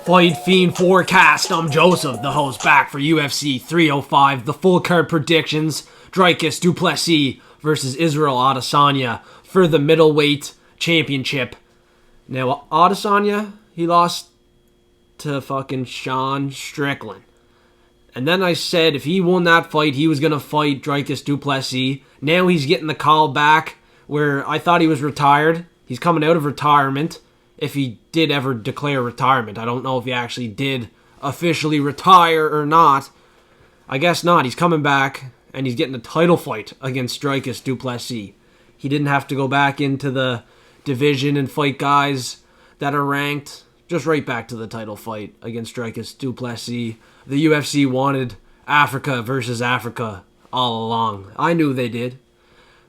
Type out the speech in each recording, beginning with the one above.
Fight Fiend Forecast. I'm Joseph, the host, back for UFC 305. The full card predictions. Dricus du Plessis versus Israel Adesanya for the middleweight championship. Now, Adesanya, he lost to fucking Sean Strickland. And then I said if he won that fight, he was going to fight Dricus du Plessis. Now he's getting the call back where I thought he was retired. He's coming out of retirement. If he did ever declare retirement. I don't know if he actually did officially retire or not. I guess not. He's coming back, and he's getting a title fight against Dricus du Plessis. He didn't have to go back into the division and fight guys that are ranked. Just right back to the title fight against Dricus du Plessis. The UFC wanted Africa versus Africa all along. I knew they did.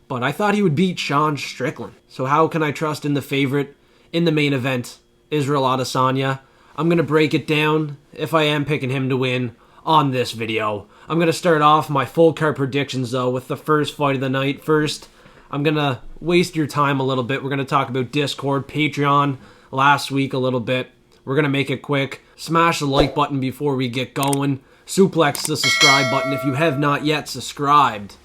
But I thought he would beat Sean Strickland. So how can I trust in the favorite in the main event, Israel Adesanya? I'm going to break it down if I am picking him to win on this video. I'm going to start off my full card predictions though with the first fight of the night. First, I'm going to waste your time a little bit. We're going to talk about Discord, Patreon last week a little bit. We're going to make it quick. Smash the like button before we get going. Suplex the subscribe button if you have not yet subscribed.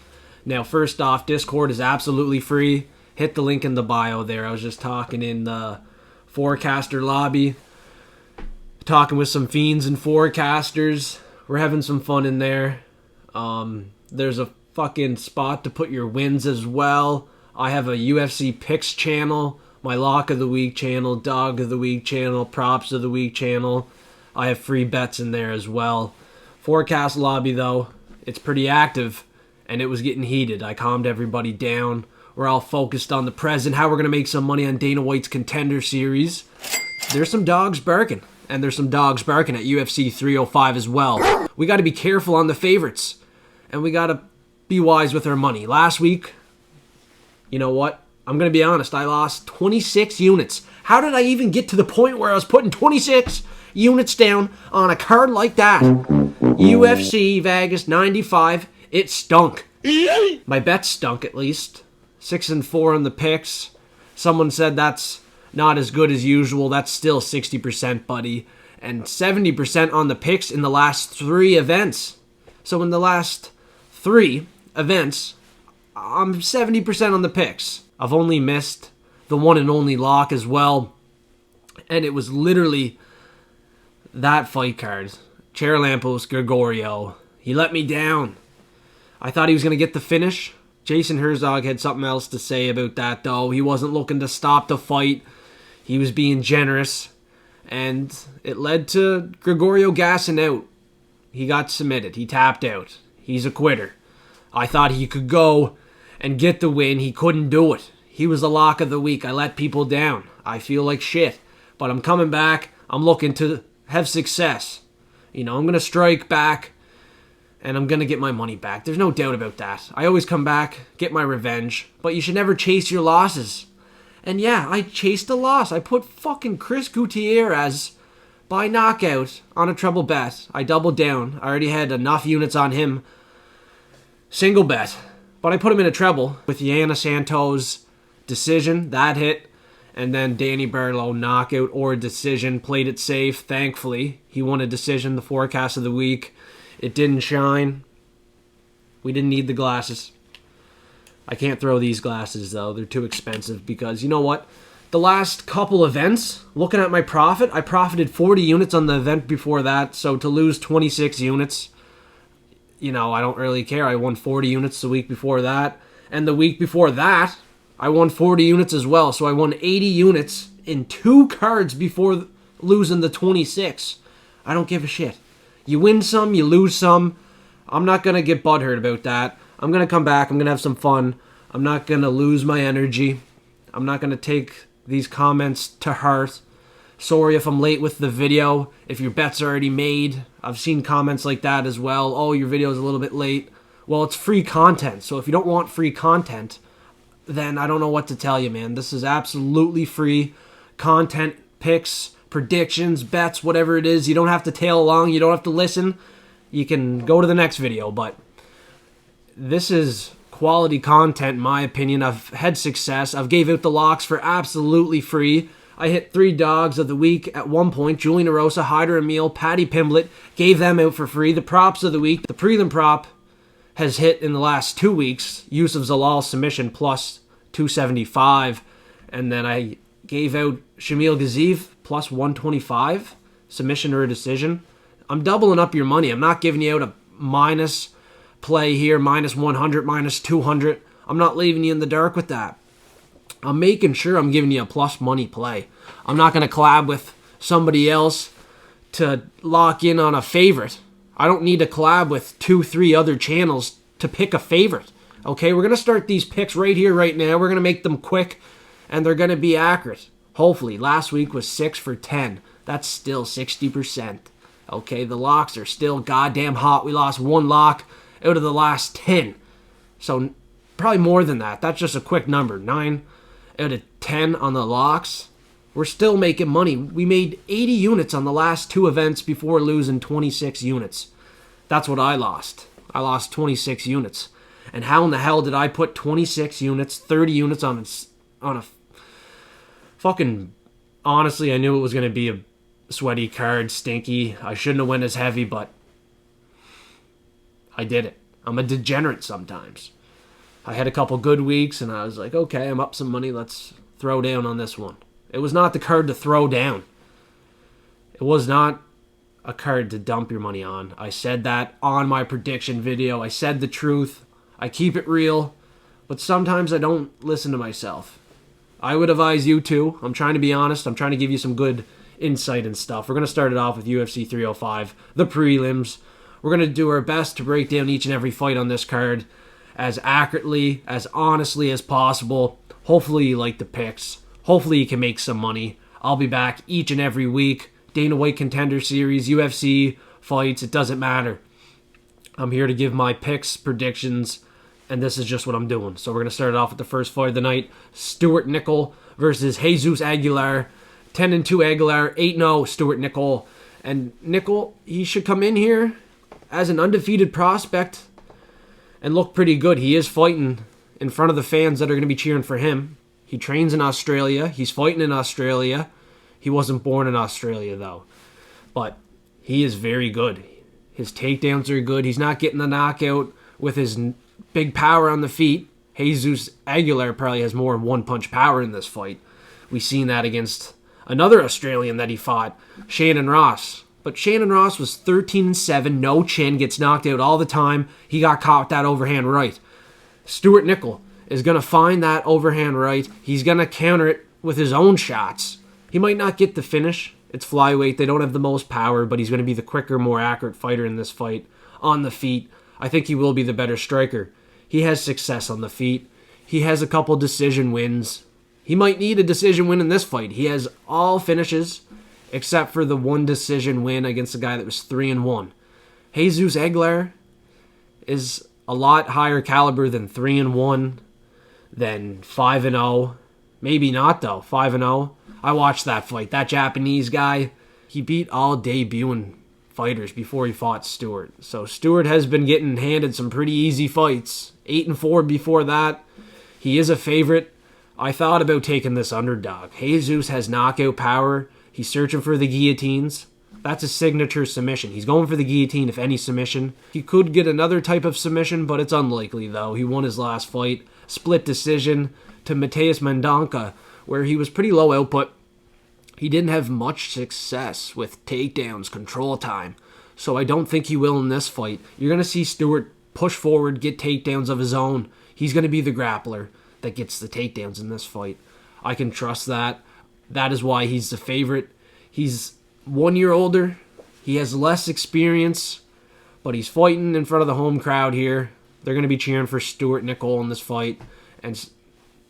Now, first off, Discord is absolutely free. Hit the link in the bio there. I was just talking in the forecaster lobby. Talking with some fiends and forecasters. We're having some fun in there. There's a fucking spot to put your wins as well. I have a UFC picks channel. My lock of the week channel. Dog of the week channel. Props of the week channel. I have free bets in there as well. Forecast lobby though, it's pretty active. And it was getting heated. I calmed everybody down. We're all focused on the present, how we're going to make some money on Dana White's Contender Series. There's some dogs barking, and there's some dogs barking at UFC 305 as well. We got to be careful on the favorites, and we got to be wise with our money. Last week, you know what? I'm going to be honest, I lost 26 units. How did I even get to the point where I was putting 26 units down on a card like that? UFC Vegas 95, it stunk. My bets stunk at least. 6-4 on the picks. Someone said that's not as good as usual. That's still 60%, buddy. And 70% on the picks in the last 3 events. So in the last 3 events, I'm 70% on the picks. I've only missed the one and only lock as well. And it was literally that fight card. Charalampos Gregorio. He let me down. I thought he was going to get the finish. Jason Herzog had something else to say about that, though. He wasn't looking to stop the fight. He was being generous. And it led to Gregorio gassing out. He got submitted. He tapped out. He's a quitter. I thought he could go and get the win. He couldn't do it. He was the lock of the week. I let people down. I feel like shit. But I'm coming back. I'm looking to have success. You know, I'm going to strike back. And I'm going to get my money back. There's no doubt about that. I always come back, get my revenge. But you should never chase your losses. And yeah, I chased a loss. I put fucking Chris Gutierrez by knockout on a treble bet. I doubled down. I already had enough units on him. Single bet. But I put him in a treble with Yana Santos decision. That hit. And then Danny Barlow knockout or decision. Played it safe, thankfully. He won a decision, the forecast of the week. It didn't shine. We didn't need the glasses. I can't throw these glasses, though. They're too expensive because, you know what? The last couple events, looking at my profit, I profited 40 units on the event before that. So to lose 26 units, you know, I don't really care. I won 40 units the week before that. And the week before that, I won 40 units as well. So I won 80 units in 2 cards before losing the 26. I don't give a shit. You win some, you lose some. I'm not going to get butthurt about that. I'm going to come back. I'm going to have some fun. I'm not going to lose my energy. I'm not going to take these comments to heart. Sorry if I'm late with the video. If your bet's already made. I've seen comments like that as well. Oh, your video's a little bit late. Well, it's free content. So if you don't want free content, then I don't know what to tell you, man. This is absolutely free content, picks, predictions, bets, whatever it is. You don't have to tail along. You don't have to listen. You can go to the next video, but this is quality content in my opinion. I've had success. I've gave out the locks for absolutely free. I hit 3 dogs of the week at one point. Julian Erosa, Hyder Emil, Paddy Pimblett. Gave them out for free. The props of the week. The prelim prop has hit in the last 2 weeks. Yusuf Zalal submission plus 275. And then I gave out Shamil Gaziev plus 125. Submission or a decision. I'm doubling up your money. I'm not giving you out a minus play here. Minus 100, minus 200. I'm not leaving you in the dark with that. I'm making sure I'm giving you a plus money play. I'm not going to collab with somebody else to lock in on a favorite. I don't need to collab with 2-3 other channels to pick a favorite. Okay, we're going to start these picks right here, right now. We're going to make them quick, and they're going to be accurate. Hopefully. Last week was 6 for 10. That's still 60%. Okay, the locks are still goddamn hot. We lost 1 lock out of the last 10. So probably more than that. That's just a quick number. 9 out of 10 on the locks. We're still making money. We made 80 units on the last 2 events before losing 26 units. That's what I lost. I lost 26 units. And how in the hell did I put 26 units, 30 units on a fucking... Honestly, I knew it was going to be a sweaty card, stinky. I shouldn't have went as heavy, but I did it. I'm a degenerate sometimes. I had a couple good weeks, and I was like, okay, I'm up some money. Let's throw down on this one. It was not the card to throw down. It was not a card to dump your money on. I said that on my prediction video. I said the truth. I keep it real, but sometimes I don't listen to myself. I would advise you to. I'm trying to be honest. I'm trying to give you some good insight and stuff. We're going to start it off with UFC 305, the prelims. We're going to do our best to break down each and every fight on this card as accurately, as honestly as possible. Hopefully you like the picks. Hopefully you can make some money. I'll be back each and every week. Dana White Contender Series, UFC fights, it doesn't matter. I'm here to give my picks, predictions, and this is just what I'm doing. So we're going to start it off with the first fight of the night. Stewart Nicoll versus Jesus Aguilar. 10-2 Aguilar, 8-0 Stewart Nicoll. And Nicoll, he should come in here as an undefeated prospect and look pretty good. He is fighting in front of the fans that are going to be cheering for him. He trains in Australia. He's fighting in Australia. He wasn't born in Australia, though. But he is very good. His takedowns are good. He's not getting the knockout with his big power on the feet. Jesus Aguilar probably has more one-punch power in this fight. We've seen that against another Australian that he fought, Shannon Ross. But Shannon Ross was 13-7, no chin, gets knocked out all the time. He got caught with that overhand right. Stewart Nicoll is going to find that overhand right. He's going to counter it with his own shots. He might not get the finish. It's flyweight. They don't have the most power, but he's going to be the quicker, more accurate fighter in this fight. On the feet, I think he will be the better striker. He has success on the feet. He has a couple decision wins. He might need a decision win in this fight. He has all finishes except for the one decision win against a guy that was 3-1. Jesus Aguilar is a lot higher caliber than 3-1, than 5-0. Maybe not, though. 5-0. I watched that fight. That Japanese guy, he beat all debuting fighters before he fought Stewart. So Stewart has been getting handed some pretty easy fights. 8-4 before that. He is a favorite. I thought about taking this underdog. Jesus has knockout power. He's searching for the guillotines. That's a signature submission. He's going for the guillotine, if any submission. He could get another type of submission, but it's unlikely, though. He won his last fight. Split decision to Mateus Mendonca, where he was pretty low output. He didn't have much success with takedowns, control time. So I don't think he will in this fight. You're going to see Stewart push forward, get takedowns of his own. He's going to be the grappler that gets the takedowns in this fight. I can trust that. That is why he's the favorite. He's 1 year older. He has less experience, but he's fighting in front of the home crowd here. They're going to be cheering for Stewart Nicoll in this fight, and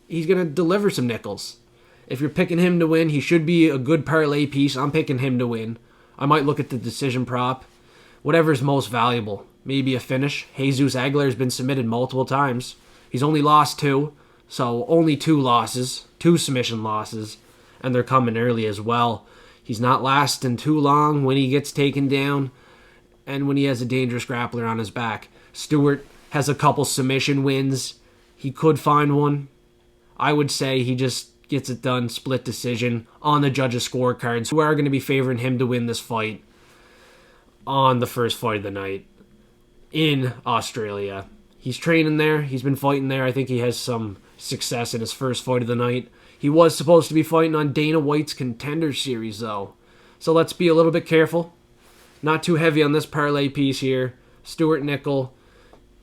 he's going to deliver some nickels. If you're picking him to win, he should be a good parlay piece. I'm picking him to win. I might look at the decision prop. Whatever's most valuable. Maybe a finish. Jesus Aguilar has been submitted multiple times. He's only lost 2, so only 2 losses, 2 submission losses, and they're coming early as well. He's not lasting too long when he gets taken down and when he has a dangerous grappler on his back. Stewart has a couple submission wins. He could find one. I would say he just gets it done, split decision on the judges' scorecards, who are going to be favoring him to win this fight on the first fight of the night in Australia. He's training there. He's been fighting there. I think he has some success in his first fight of the night. He was supposed to be fighting on Dana White's Contender Series, though. So let's be a little bit careful. Not too heavy on this parlay piece here. Stewart Nicoll.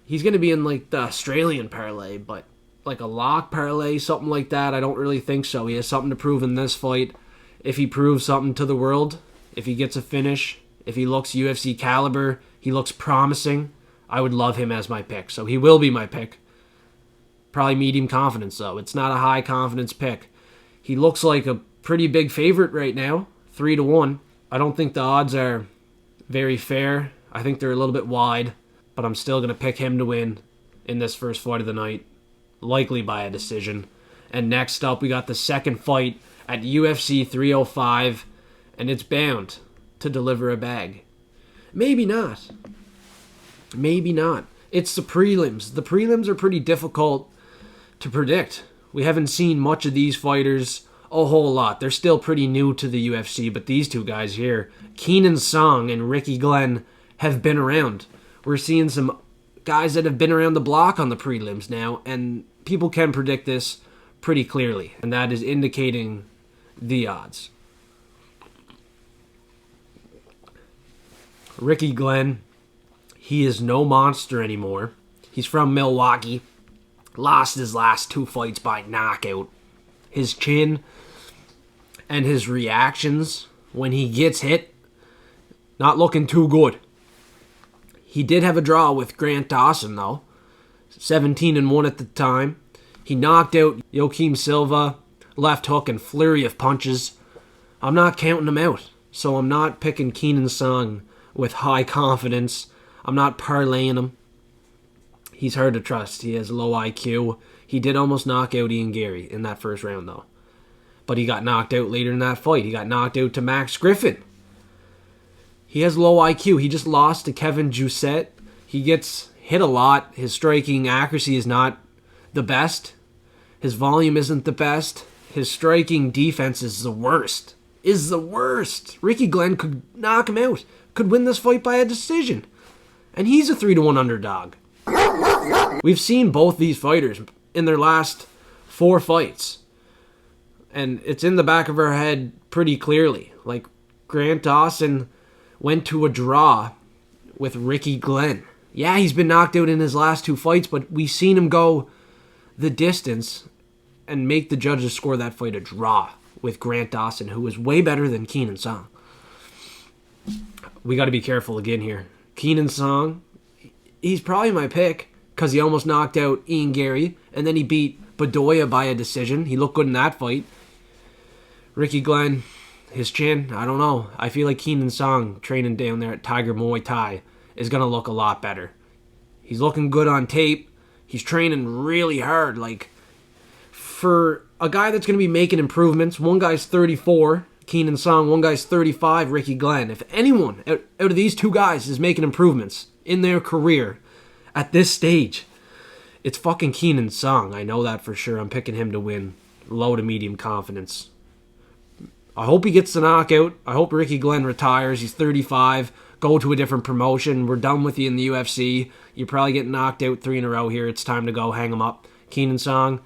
He's going to be in like the Australian parlay, but like a lock parlay, something like that, I don't really think so. He has something to prove in this fight. If he proves something to the world, if he gets a finish, if he looks UFC caliber, he looks promising, I would love him as my pick. So he will be my pick. Probably medium confidence, though. It's not a high confidence pick. He looks like a pretty big favorite right now, 3-1. I don't think the odds are very fair. I think they're a little bit wide, but I'm still going to pick him to win in this first fight of the night, likely by a decision. And next up, we got the second fight at UFC 305, and it's bound to deliver a bag. Maybe not. Maybe not. It's the prelims. The prelims are pretty difficult to predict. We haven't seen much of these fighters a whole lot. They're still pretty new to the UFC, but these two guys here, Kenan Song and Ricky Glenn, have been around. We're seeing some guys that have been around the block on the prelims now, and people can predict this pretty clearly, and that is indicating the odds. Ricky Glenn, he is no monster anymore. He's from Milwaukee. Lost his last 2 fights by knockout. His chin and his reactions when he gets hit, not looking too good. He did have a draw with Grant Dawson, though. 17-1 at the time. He knocked out Joaquim Silva, left hook and flurry of punches. I'm not counting him out, so I'm not picking Kenan Song with high confidence. I'm not parlaying him. He's hard to trust. He has low IQ. He did almost knock out Ian Gary in that first round, though. But he got knocked out later in that fight. He got knocked out to Max Griffin. He has low IQ. He just lost to Kevin Jousset. He gets hit a lot. His striking accuracy is not the best. His volume isn't the best. His striking defense is the worst. Ricky Glenn could knock him out. Could win this fight by a decision. And he's a 3-1 underdog. We've seen both these fighters in their last 4 fights. And it's in the back of our head pretty clearly. Like, Grant Dawson went to a draw with Ricky Glenn. Yeah, he's been knocked out in his last 2 fights, but we've seen him go the distance and make the judges score that fight a draw with Grant Dawson, who is way better than Kenan Song. We got to be careful again here. Kenan Song, he's probably my pick because he almost knocked out Ian Gary, and then he beat Bedoya by a decision. He looked good in that fight. Ricky Glenn, his chin, I don't know. I feel like Kenan Song training down there at Tiger Muay Thai is going to look a lot better. He's looking good on tape. He's training really hard. Like, for a guy that's going to be making improvements, one guy's 34, Kenan Song, one guy's 35, Ricky Glenn. If anyone out of these 2 guys is making improvements in their career at this stage, it's fucking Kenan Song. I know that for sure. I'm picking him to win. Low to medium confidence. I hope he gets the knockout. I hope Ricky Glenn retires. He's 35. Go to a different promotion. We're done with you in the UFC. You're probably getting knocked out 3 in a row here. It's time to go. Hang him up. Kenan Song,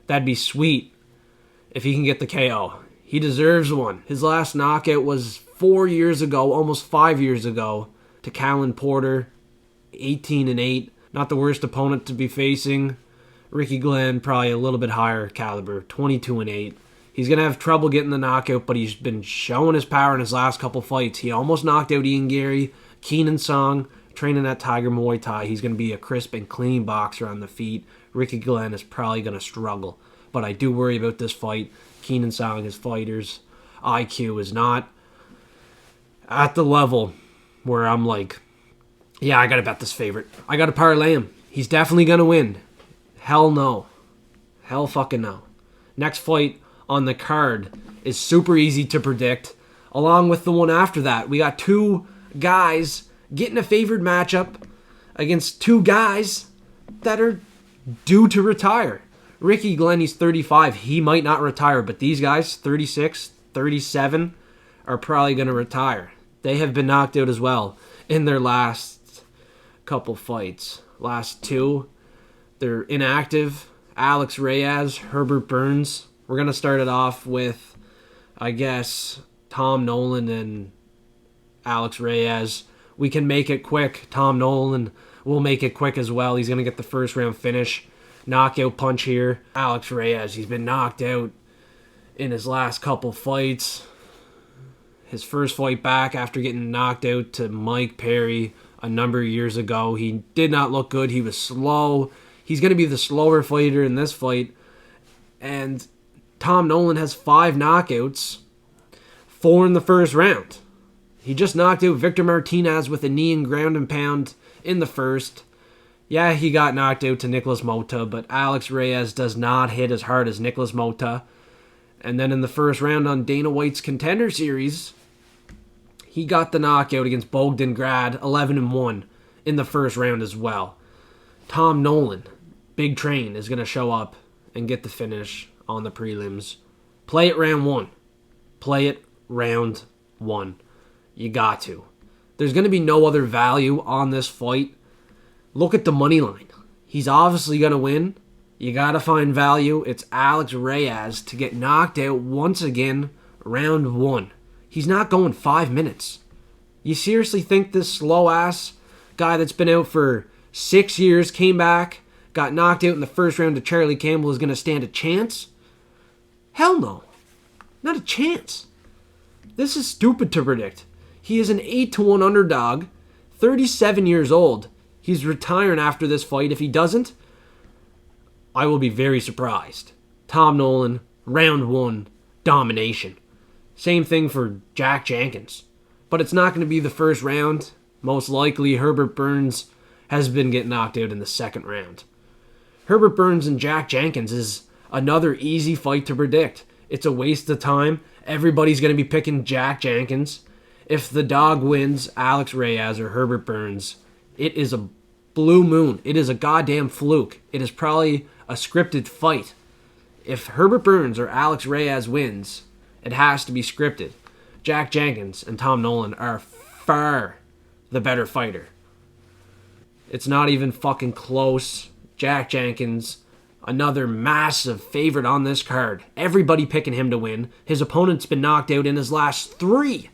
that'd be sweet if he can get the KO. He deserves one. His last knockout was 4 years ago, almost 5 years ago, to Callan Porter, 18-8. Not the worst opponent to be facing. Ricky Glenn, probably a little bit higher caliber, 22-8. He's going to have trouble getting the knockout, but he's been showing his power in his last couple fights. He almost knocked out Ian Gary. Kenan Song, training at Tiger Muay Thai. He's going to be a crisp and clean boxer on the feet. Ricky Glenn is probably going to struggle. But I do worry about this fight. Kenan Song, his fighter's IQ is not at the level where I'm like, yeah, I got to bet this favorite. I got to parlay him. He's definitely going to win. Hell no. Hell fucking no. Next fight on the card is super easy to predict. Along with the one after that, we got 2 guys getting a favored matchup against 2 guys that are due to retire. Ricky Glenn, he's 35. He might not retire, but these guys, 36, 37, are probably going to retire. They have been knocked out as well in their last couple fights. Last two, they're inactive. Alex Reyes, Herbert Burns. We're going to start it off with, I guess, Tom Nolan and Alex Reyes. We can make it quick. Tom Nolan will make it quick as well. He's going to get the first round finish. Knockout punch here. Alex Reyes, he's been knocked out in his last couple fights. His first fight back after getting knocked out to Mike Perry a number of years ago. He did not look good. He was slow. He's going to be the slower fighter in this fight. And Tom Nolan has 5 knockouts, 4 in the first round. He just knocked out Victor Martinez with a knee and ground and pound in the first. Yeah, he got knocked out to Nicolas Mota, but Alex Reyes does not hit as hard as Nicolas Mota. And then in the first round on Dana White's Contender Series, he got the knockout against Bogdan Grad, 11-1 in the first round as well. Tom Nolan, Big Train, is going to show up and get the finish on the prelims. Play it round 1. Play it round 1. You got to. There's going to be no other value on this fight. Look at the money line. He's obviously going to win. You got to find value. It's Alex Reyes to get knocked out once again, round 1. He's not going 5 minutes. You seriously think this slow-ass guy that's been out for 6 years, came back, got knocked out in the first round to Charlie Campbell is going to stand a chance? Hell no. Not a chance. This is stupid to predict. He is an 8-1 underdog, 37 years old. He's retiring after this fight. If he doesn't, I will be very surprised. Tom Nolan, round 1, domination. Same thing for Jack Jenkins. But it's not going to be the first round. Most likely, Herbert Burns has been getting knocked out in the second round. Herbert Burns and Jack Jenkins is another easy fight to predict. It's a waste of time. Everybody's going to be picking Jack Jenkins. If the dog wins, Alex Reyes or Herbert Burns, it is a blue moon. It is a goddamn fluke. It is probably a scripted fight. If Herbert Burns or Alex Reyes wins, it has to be scripted. Jack Jenkins and Tom Nolan are far the better fighter. It's not even fucking close. Jack Jenkins, another massive favorite on this card. Everybody picking him to win. His opponent's been knocked out in his last 3.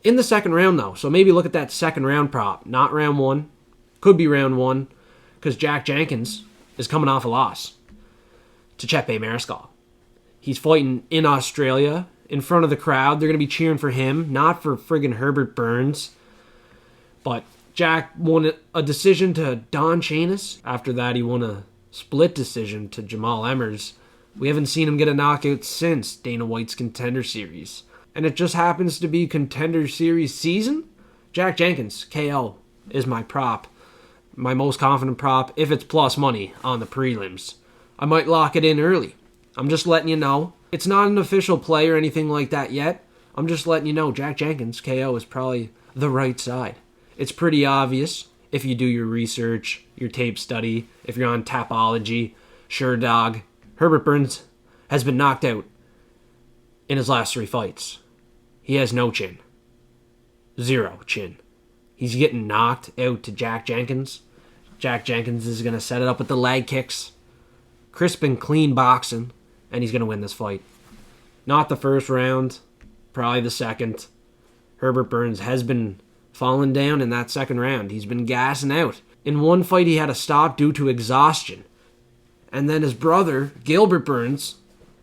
In the second round, though. So maybe look at that second round prop. Not round 1. Could be round 1. Because Jack Jenkins is coming off a loss to Chepe Mariscal. He's fighting in Australia, in front of the crowd. They're going to be cheering for him, not for friggin' Herbert Burns. But Jack won a decision to Don Chanis. After that, he won a split decision to Jamal Emmers. We haven't seen him get a knockout since Dana White's Contender Series. And it just happens to be Contender Series season. Jack Jenkins, KO, is my prop. My most confident prop, if it's plus money on the prelims. I might lock it in early. I'm just letting you know. It's not an official play or anything like that yet. I'm just letting you know Jack Jenkins, KO, is probably the right side. It's pretty obvious if you do your research, your tape study, if you're on Tapology. Sure, dog. Herbert Burns has been knocked out in his last 3 fights. He has no chin. 0 chin. He's getting knocked out to Jack Jenkins. Jack Jenkins is going to set it up with the leg kicks. Crisp and clean boxing. And he's going to win this fight. Not the first round. Probably the second. Herbert Burns has been falling down in that second round. He's been gassing out. In one fight, he had to stop due to exhaustion. And then his brother, Gilbert Burns,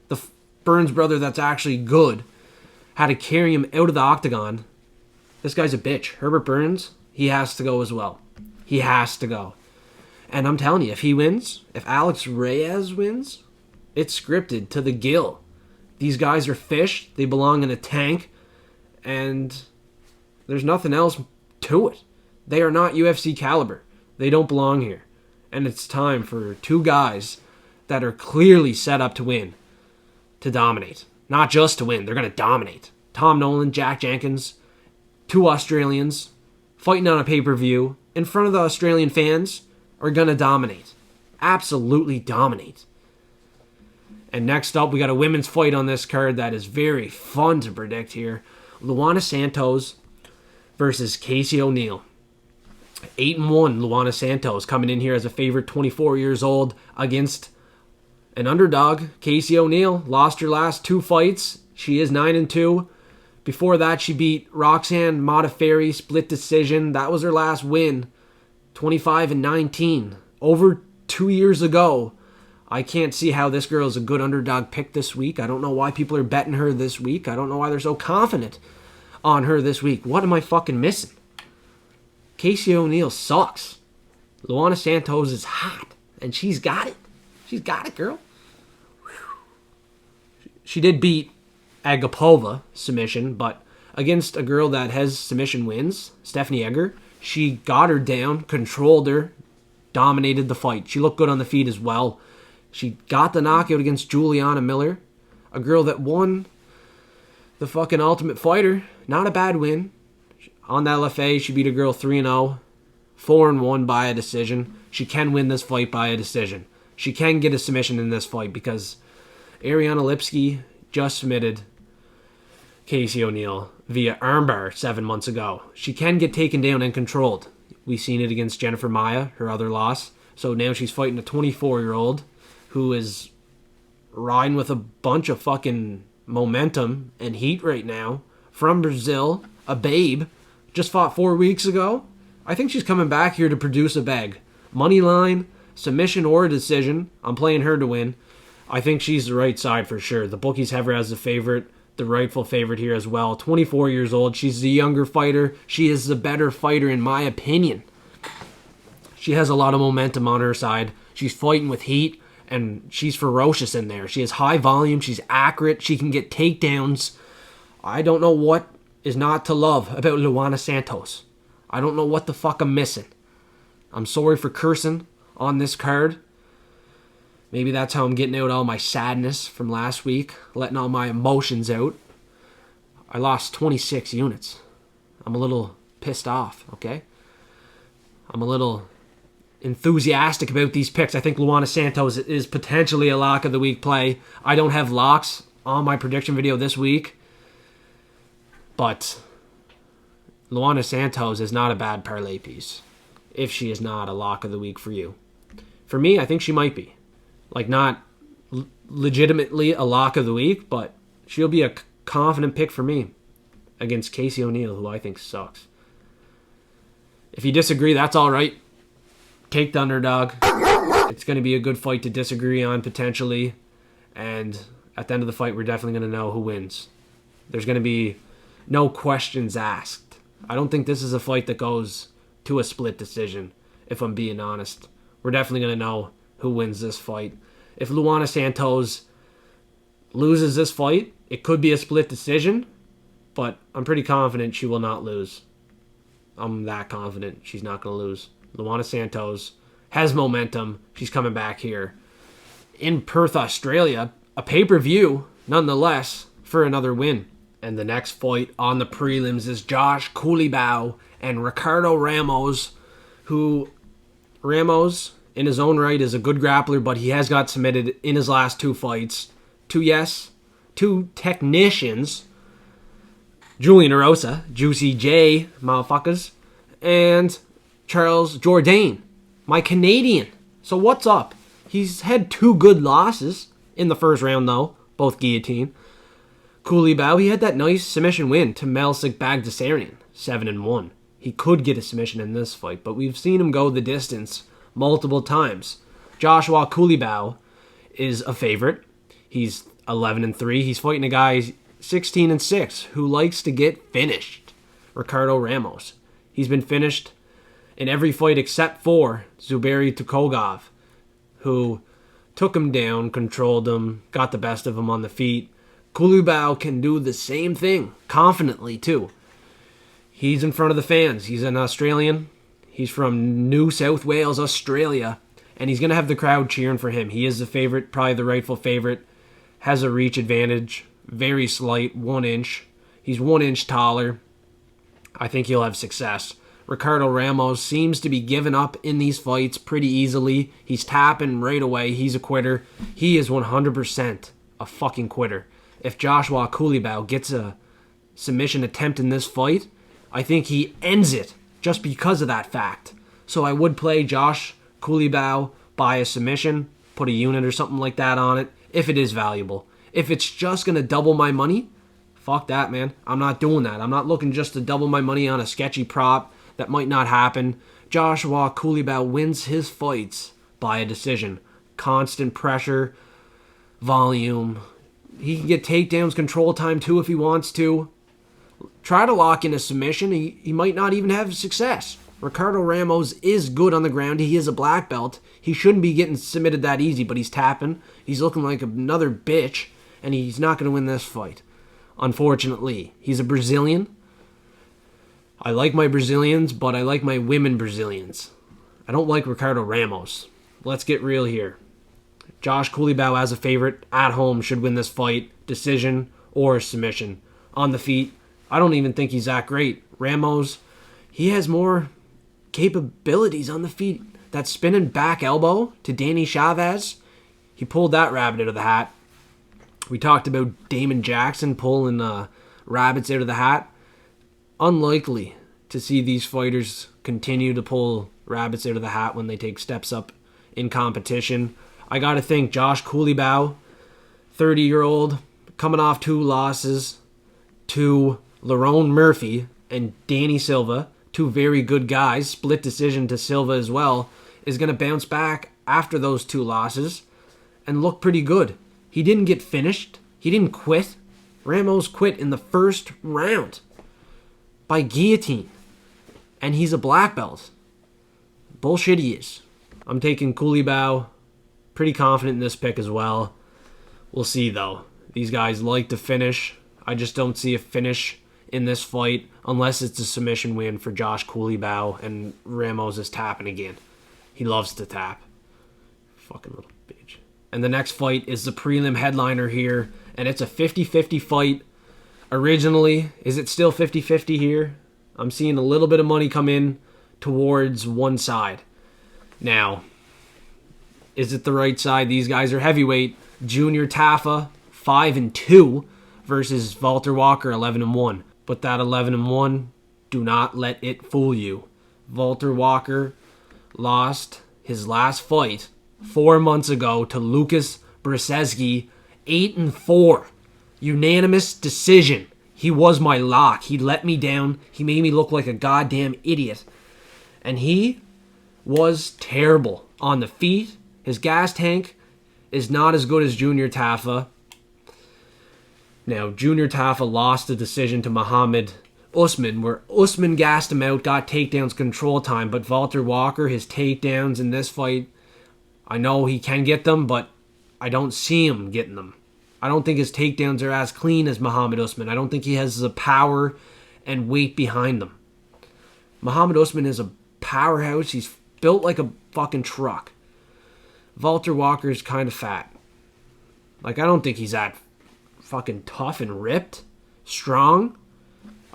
the Burns brother that's actually good, had to carry him out of the octagon. This guy's a bitch. Herbert Burns, he has to go as well. He has to go. And I'm telling you, if he wins, if Alex Reyes wins, it's scripted to the gill. These guys are fish. They belong in a tank. And there's nothing else to it. They are not UFC caliber. They don't belong here. And it's time for 2 guys that are clearly set up to win, to dominate. Not just to win, they're going to dominate. Tom Nolan, Jack Jenkins, 2 Australians fighting on a pay-per-view in front of the Australian fans are going to dominate. Absolutely dominate. And next up, we got a women's fight on this card that is very fun to predict here. Luana Santos versus Casey O'Neill. 8-1 Luana Santos coming in here as a favorite, 24 years old, against an underdog. Casey O'Neill lost her last 2 fights. She is 9-2. Before that, she beat Roxanne Modafferi, split decision. That was her last win, 25-19. Over 2 years ago. I can't see how this girl is a good underdog pick this week. I don't know why people are betting her this week. I don't know why they're so confident on her this week. What am I fucking missing? Casey O'Neill sucks. Luana Santos is hot, and she's got it. She's got it, girl. She did beat Agapova submission, but against a girl that has submission wins, Stephanie Egger, she got her down, controlled her, dominated the fight. She looked good on the feet as well. She got the knockout against Juliana Miller, a girl that won the fucking Ultimate Fighter. Not a bad win. On that LFA, she beat a girl 3-0, 4-1 by a decision. She can win this fight by a decision. She can get a submission in this fight because Ariana Lipsky just submitted Casey O'Neill via armbar 7 months ago. She can get taken down and controlled. We've seen it against Jennifer Maia, her other loss. So now she's fighting a 24-year-old who is riding with a bunch of fucking momentum and heat right now. From Brazil, a babe, just fought 4 weeks ago. I think she's coming back here to produce a bag. Money line, submission or a decision. I'm playing her to win. I think she's the right side for sure. The bookies have her as the favorite, the rightful favorite here as well. 24 years old. She's the younger fighter. She is the better fighter in my opinion. She has a lot of momentum on her side. She's fighting with heat, and she's ferocious in there. She has high volume. She's accurate. She can get takedowns. I don't know what is not to love about Luana Santos. I don't know what the fuck I'm missing. I'm sorry for cursing on this card. Maybe that's how I'm getting out all my sadness from last week, letting all my emotions out. I lost 26 units. I'm a little pissed off, okay? I'm a little enthusiastic about these picks. I think Luana Santos is potentially a lock of the week play. I don't have locks on my prediction video this week, but Luana Santos is not a bad parlay piece if she is not a lock of the week for you. For me, I think she might be. Like, not legitimately a lock of the week, but she'll be a confident pick for me against Casey O'Neill, who I think sucks. If you disagree, that's all right. Take the underdog. It's going to be a good fight to disagree on, potentially. And at the end of the fight, we're definitely going to know who wins. There's going to be no questions asked. I don't think this is a fight that goes to a split decision, if I'm being honest. We're definitely going to know who wins this fight. If Luana Santos loses this fight, it could be a split decision, but I'm pretty confident she will not lose. I'm that confident she's not going to lose. Luana Santos has momentum. She's coming back here in Perth, Australia. A pay-per-view, nonetheless, for another win. And the next fight on the prelims is Josh Culibao and Ricardo Ramos, who Ramos, in his own right, is a good grappler, but he has got submitted in his last 2 fights. Two technicians, Julian Erosa, Juicy J, motherfuckers, and Charles Jourdain, my Canadian. So what's up? He's had 2 good losses in the first round, though, both guillotine. Culibao, he had that nice submission win to Melsik Bagdasaryan, 7-1. He could get a submission in this fight, but we've seen him go the distance multiple times. Joshua Culibao is a favorite. He's 11-3. He's fighting a guy 16-6 who likes to get finished. Ricardo Ramos. He's been finished in every fight except for Zuberi Tukogov, who took him down, controlled him, got the best of him on the feet. Culibao can do the same thing, confidently too. He's in front of the fans. He's an Australian. He's from New South Wales, Australia, and he's going to have the crowd cheering for him. He is the favorite, probably the rightful favorite. Has a reach advantage, very slight, 1 inch. He's 1 inch taller. I think he'll have success. Ricardo Ramos seems to be giving up in these fights pretty easily. He's tapping right away. He's a quitter. He is 100% a fucking quitter. If Joshua Culibao gets a submission attempt in this fight, I think he ends it just because of that fact. So I would play Josh Culibao by a submission, put a unit or something like that on it, if it is valuable. If it's just going to double my money, fuck that, man. I'm not doing that. I'm not looking just to double my money on a sketchy prop. That might not happen. Joshua Culibao wins his fights by a decision. Constant pressure, volume. He can get takedowns, control time too if he wants to. Try to lock in a submission. He might not even have success. Ricardo Ramos is good on the ground. He is a black belt. He shouldn't be getting submitted that easy, but he's tapping. He's looking like another bitch, and he's not going to win this fight. Unfortunately, he's a Brazilian. I like my Brazilians, but I like my women Brazilians. I don't like Ricardo Ramos. Let's get real here. Josh Culibao as a favorite at home should win this fight, decision or submission. On the feet, I don't even think he's that great. Ramos, he has more capabilities on the feet. That spinning back elbow to Danny Chavez, he pulled that rabbit out of the hat. We talked about Damon Jackson pulling rabbits out of the hat. Unlikely to see these fighters continue to pull rabbits out of the hat when they take steps up in competition. I got to think Josh Culibao, 30-year-old, coming off 2 losses to Lerone Murphy and Danny Silva, 2 very good guys, split decision to Silva as well, is going to bounce back after those 2 losses and look pretty good. He didn't get finished. He didn't quit. Ramos quit in the first round by guillotine. And he's a black belt. Bullshit he is. I'm taking Culibao. Pretty confident in this pick as well. We'll see though. These guys like to finish. I just don't see a finish in this fight unless it's a submission win for Josh Culibao and Ramos is tapping again. He loves to tap. Fucking little bitch. And the next fight is the prelim headliner here. And it's a 50-50 fight. Originally, is it still 50-50 here? I'm seeing a little bit of money come in towards one side. Now, is it the right side? These guys are heavyweight. Junior Tafa, 5-2 versus Valter Walker, 11-1. But that 11-1, do not let it fool you. Valter Walker lost his last fight 4 months ago to Lucas Brzezinski, 8-4. Unanimous decision. He was my lock. He let me down. He made me look like a goddamn idiot. And he was terrible on the feet. His gas tank is not as good as Junior Tafa. Now, Junior Tafa lost the decision to Muhammad Usman, where Usman gassed him out, got takedowns, control time. But Valter Walker, his takedowns in this fight, I know he can get them, but I don't see him getting them. I don't think his takedowns are as clean as Muhammad Usman. I don't think he has the power and weight behind them. Muhammad Usman is a powerhouse. He's built like a fucking truck. Valter Walker is kind of fat. Like, I don't think he's that fucking tough and ripped, strong.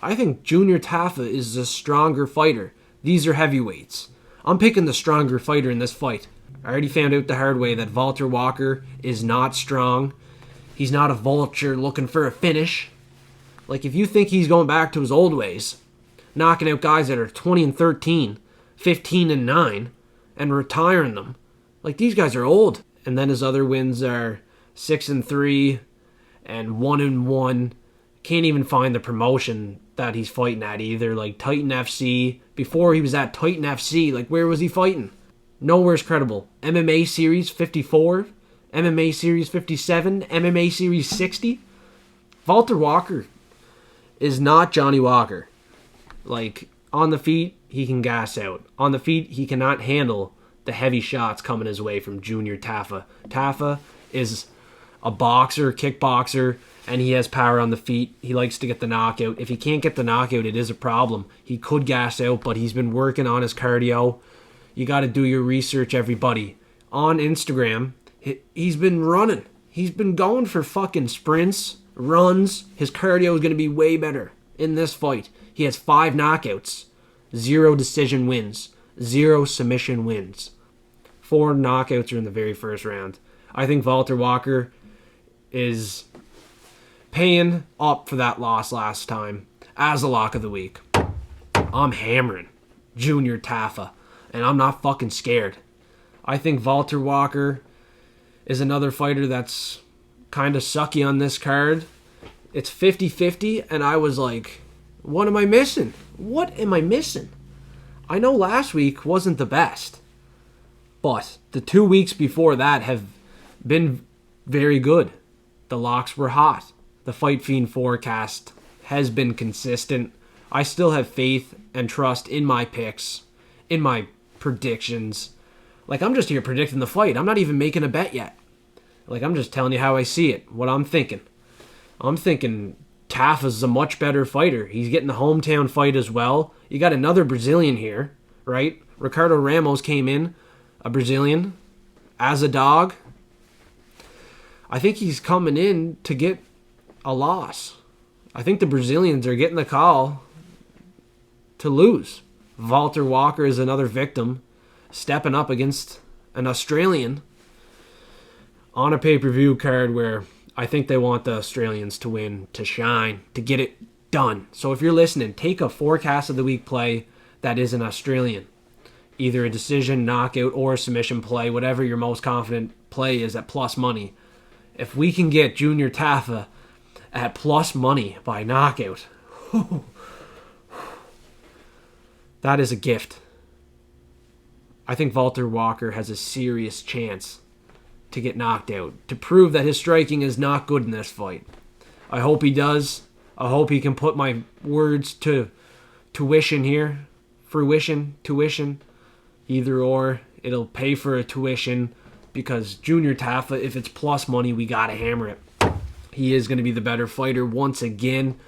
I think Junior Tafa is the stronger fighter. These are heavyweights. I'm picking the stronger fighter in this fight. I already found out the hard way that Valter Walker is not strong. He's not a vulture looking for a finish. Like, if you think he's going back to his old ways, knocking out guys that are 20-13, 15-9, and retiring them, like, these guys are old. And then his other wins are 6-3 and 1-1. Can't even find the promotion that he's fighting at either. Like, Titan FC. Before he was at Titan FC, like, where was he fighting? Nowhere's credible. MMA Series 54, MMA Series 57, MMA Series 60. Valter Walker is not Johnny Walker. Like, on the feet, he can gas out. On the feet, he cannot handle the heavy shots coming his way from Junior Tafa. Tafa is a boxer, kickboxer, and he has power on the feet. He likes to get the knockout. If he can't get the knockout, it is a problem. He could gas out, but he's been working on his cardio. You got to do your research, everybody. On Instagram, he's been running. He's been going for fucking sprints, runs. His cardio is going to be way better in this fight. He has 5 knockouts, 0 decision wins, 0 submission wins. 4 knockouts are in the very first round. I think Valter Walker is paying up for that loss last time as a lock of the week. I'm hammering Junior Tafa, and I'm not fucking scared. I think Valter Walker is another fighter that's kind of sucky on this card. It's 50-50, and I was like, what am I missing? What am I missing? I know last week wasn't the best, but the 2 weeks before that have been very good. The locks were hot. The Fight Fiend forecast has been consistent. I still have faith and trust in my picks, in my predictions. Like, I'm just here predicting the fight. I'm not even making a bet yet. Like, I'm just telling you how I see it, what I'm thinking. I'm thinking Tafa's a much better fighter. He's getting the hometown fight as well. You got another Brazilian here, right? Ricardo Ramos came in, a Brazilian, as a dog. I think he's coming in to get a loss. I think the Brazilians are getting the call to lose. Valter Walker is another victim, stepping up against an Australian on a pay-per-view card where I think they want the Australians to win, to shine, to get it done. So if you're listening, take a forecast of the week play that is an Australian. Either a decision, knockout, or a submission play, whatever your most confident play is at plus money. If we can get Junior Tafa at plus money by knockout, that is a gift. I think Valter Walker has a serious chance to get knocked out, to prove that his striking is not good in this fight. I hope he does. I hope he can put my words to tuition here. Tuition. Either or. It'll pay for a tuition because Junior Tafa, if it's plus money, we gotta hammer it. He is going to be the better fighter once again.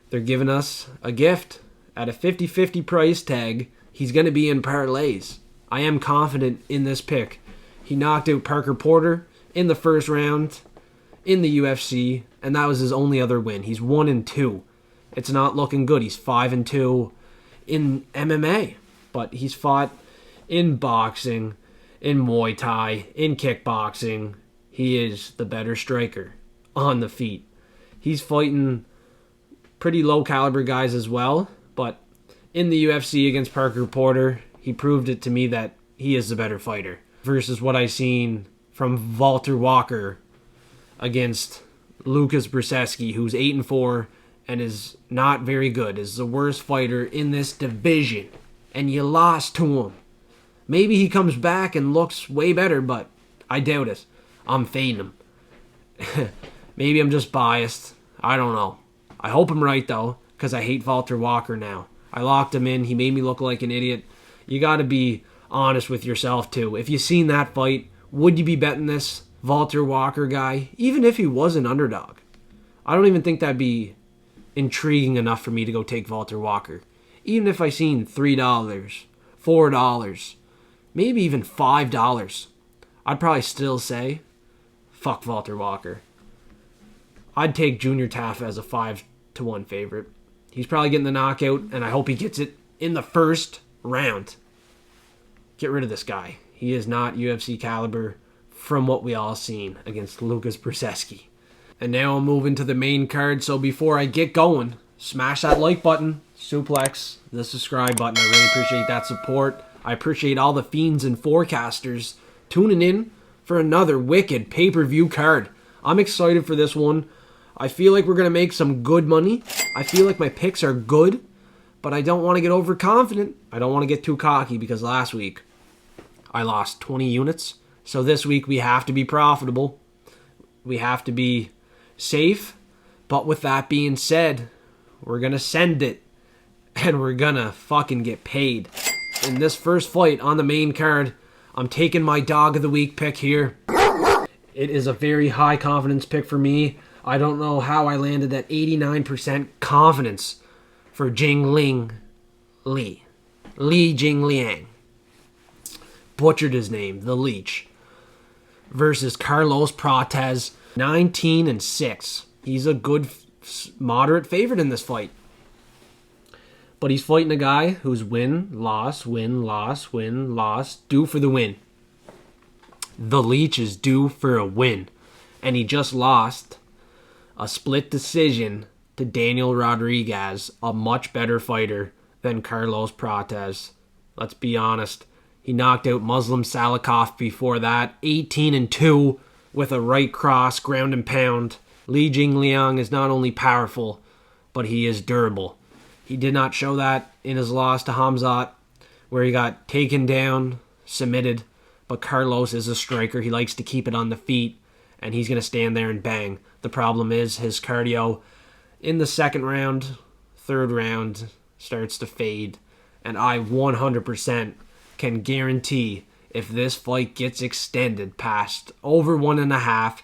They're giving us a gift at a 50-50 price tag. He's going to be in parlays. I am confident in this pick. He knocked out Parker Porter in the first round in the UFC, and that was his only other win. He's 1-2. It's not looking good. He's 5-2 in MMA, but he's fought in boxing, in Muay Thai, in kickboxing. He is the better striker on the feet. He's fighting pretty low caliber guys as well, but in the UFC against Parker Porter, he proved it to me that he is the better fighter versus what I've seen from Valter Walker against Lucas Brzeski, who's 8-4 and is not very good, is the worst fighter in this division, and you lost to him. Maybe he comes back and looks way better, but I doubt it. I'm fading him. Maybe I'm just biased. I don't know. I hope I'm right, though, because I hate Valter Walker now. I locked him in. He made me look like an idiot. You got to be honest with yourself, too. If you seen that fight, would you be betting this Valter Walker guy, even if he was an underdog? I don't even think that'd be intriguing enough for me to go take Valter Walker. Even if I seen $3, $4, maybe even $5, I'd probably still say, fuck Valter Walker. I'd take Junior Tafa as a 5-1 favorite. He's probably getting the knockout, and I hope he gets it in the first round. Get rid of this guy. He is not UFC caliber from what we all seen against Lucas Brzeski. And now I'm moving to the main card, so before I get going, smash that like button, suplex the subscribe button. I really appreciate that support. I appreciate all the fiends and forecasters tuning in for another wicked pay-per-view card. I'm excited for this one. I feel like we're going to make some good money. I feel like my picks are good, but I don't want to get overconfident. I don't want to get too cocky because last week I lost 20 units. So this week we have to be profitable. We have to be safe. But with that being said, we're going to send it and we're going to fucking get paid. In this first fight on the main card, I'm taking my dog of the week pick here. It is a very high confidence pick for me. I don't know how I landed at 89% confidence for Jingliang. Li Jingliang. Butchered his name, the Leech. Versus Carlos Prates, 19-6. He's a good, moderate favorite in this fight. But he's fighting a guy who's win, loss, win, loss, win, loss, due for the win. The Leech is due for a win. And he just lost a split decision to Daniel Rodriguez, a much better fighter than Carlos Prates. Let's be honest. He knocked out Muslim Salikov before that, 18-2 with a right cross, ground and pound. Li Jingliang is not only powerful, but he is durable. He did not show that in his loss to Khamzat, where he got taken down, submitted. But Carlos is a striker. He likes to keep it on the feet, and he's going to stand there and bang. The problem is his cardio in the second round, third round starts to fade. And I 100% can guarantee if this fight gets extended past over 1.5,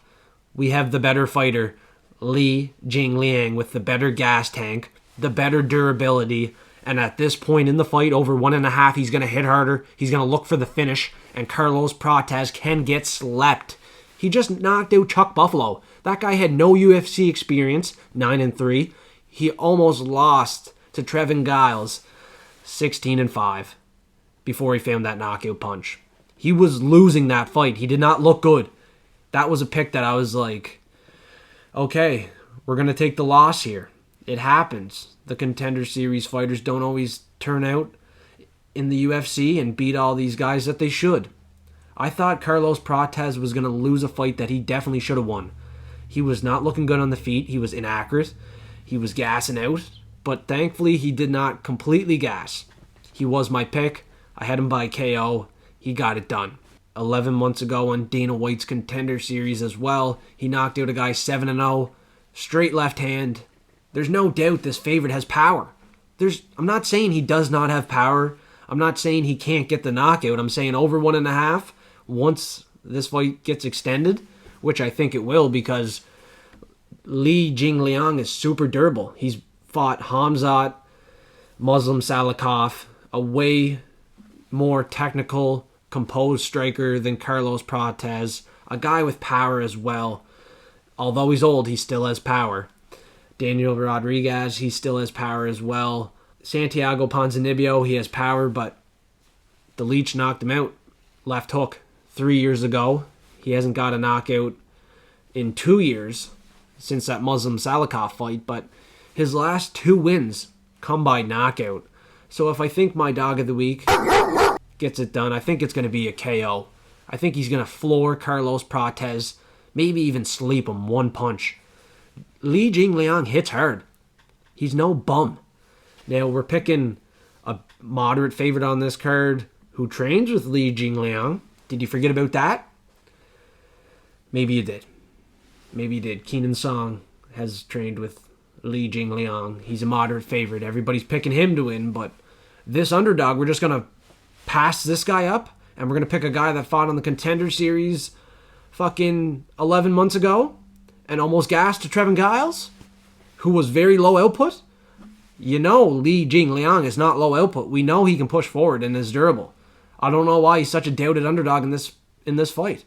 we have the better fighter, Li Jingliang, with the better gas tank, the better durability. And at this point in the fight, over 1.5, he's going to hit harder. He's going to look for the finish. And Carlos Prates can get slept. He just knocked out Chuck Buffalo. That guy had no UFC experience, 9-3. He almost lost to Trevin Giles, 16-5, before he found that knockout punch. He was losing that fight. He did not look good. That was a pick that I was like, okay, we're going to take the loss here. It happens. The Contender Series fighters don't always turn out in the UFC and beat all these guys that they should. I thought Carlos Prates was going to lose a fight that he definitely should have won. He was not looking good on the feet. He was inaccurate. He was gassing out. But thankfully, he did not completely gas. He was my pick. I had him by KO. He got it done. 11 months ago on Dana White's Contender Series as well, he knocked out a guy 7-0. Straight left hand. There's no doubt this favorite has power. I'm not saying he does not have power. I'm not saying he can't get the knockout. I'm saying over 1.5, once this fight gets extended, which I think it will because Li Jingliang is super durable. He's fought Khamzat, Muslim Salikov, a way more technical, composed striker than Carlos Prates, a guy with power as well. Although he's old, he still has power. Daniel Rodriguez, he still has power as well. Santiago Ponzinibbio, he has power, but the Leech knocked him out. Left hook 3 years ago. He hasn't got a knockout in 2 years since that Muslim Salikov fight, but his last 2 wins come by knockout. So if I think my dog of the week gets it done, I think it's going to be a KO. I think he's going to floor Carlos Prates, maybe even sleep him one punch. Li Jingliang hits hard. He's no bum. Now, we're picking a moderate favorite on this card who trains with Li Jingliang. Did you forget about that? Maybe you did. Maybe you did. Kenan Song has trained with Li Jingliang. He's a moderate favorite. Everybody's picking him to win, but this underdog, we're just going to pass this guy up, and we're going to pick a guy that fought on the Contender Series fucking 11 months ago and almost gassed to Trevin Giles, who was very low output. You know Li Jingliang is not low output. We know he can push forward and is durable. I don't know why he's such a doubted underdog in this fight.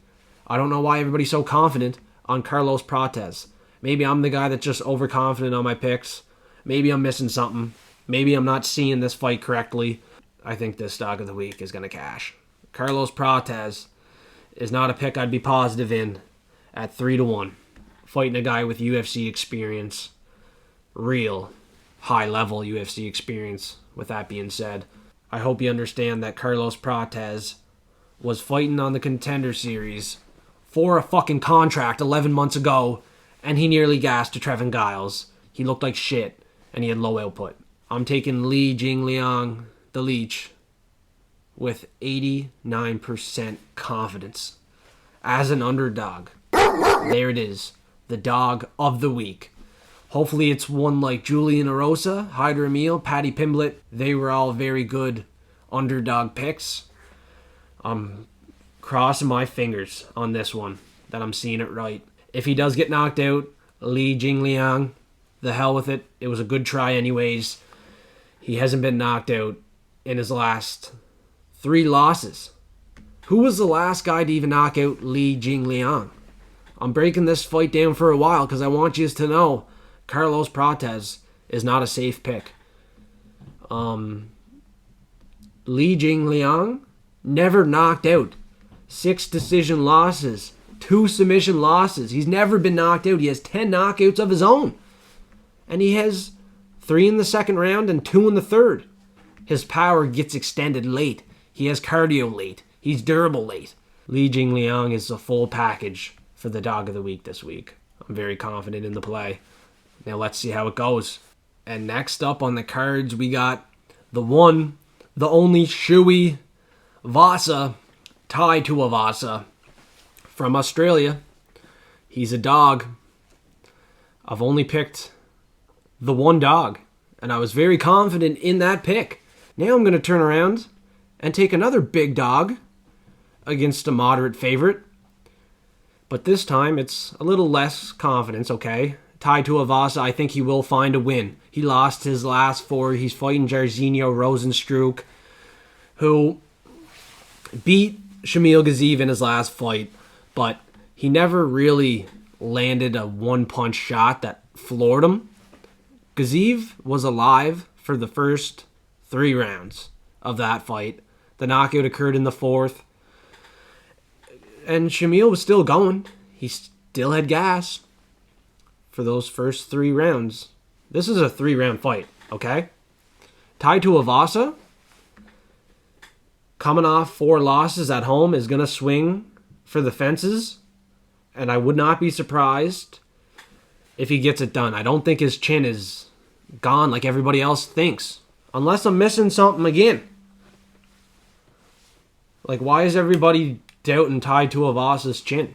I don't know why everybody's so confident on Carlos Prates. Maybe I'm the guy that's just overconfident on my picks. Maybe I'm missing something. Maybe I'm not seeing this fight correctly. I think this dog of the week is going to cash. Carlos Prates is not a pick I'd be positive in at 3-1. Fighting a guy with UFC experience. Real high-level UFC experience, with that being said. I hope you understand that Carlos Prates was fighting on the Contender Series for a fucking contract 11 months ago, and he nearly gassed to Trevin Giles. He looked like shit, and he had low output. I'm taking Li Jingliang, the Leech, with 89% confidence as an underdog. There it is. The dog of the week. Hopefully it's one like Julian Erosa, Hyder Emil, Paddy Pimblett. They were all very good underdog picks. I'm crossing my fingers on this one that I'm seeing it right. If he does get knocked out, Li Jingliang, the hell with it. It was a good try anyways. He hasn't been knocked out in his last 3 losses. Who was the last guy to even knock out Li Jingliang? I'm breaking this fight down for a while because I want you to know Carlos Prates is not a safe pick. Jingliang, never knocked out. 6 decision losses, 2 submission losses. He's never been knocked out. He has 10 knockouts of his own. And he has 3 in the second round and 2 in the third. His power gets extended late. He has cardio late. He's durable late. Jingliang is a full package for the dog of the week this week. I'm very confident in the play. Now let's see how it goes. And next up on the cards, we got the one, the only Tuivasa, Tuivasa from Australia. He's a dog. I've only picked the one dog, and I was very confident in that pick. Now I'm going to turn around and take another big dog against a moderate favorite. But this time it's a little less confidence, okay? Tuivasa, I think he will find a win. He lost his last 4. He's fighting Jairzinho, Rozenstruik, who beat Shamil Gaziev in his last fight, but he never really landed a one-punch shot that floored him. Gaziev was alive for the first 3 rounds of that fight. The knockout occurred in the 4th. And Shamil was still going. He still had gas for those first 3 rounds. This is a 3-round fight, okay? Tuivasa, coming off 4 losses at home, is going to swing for the fences. And I would not be surprised if he gets it done. I don't think his chin is gone like everybody else thinks. Unless I'm missing something again. Like, why is everybody doubting Tuivasa's chin?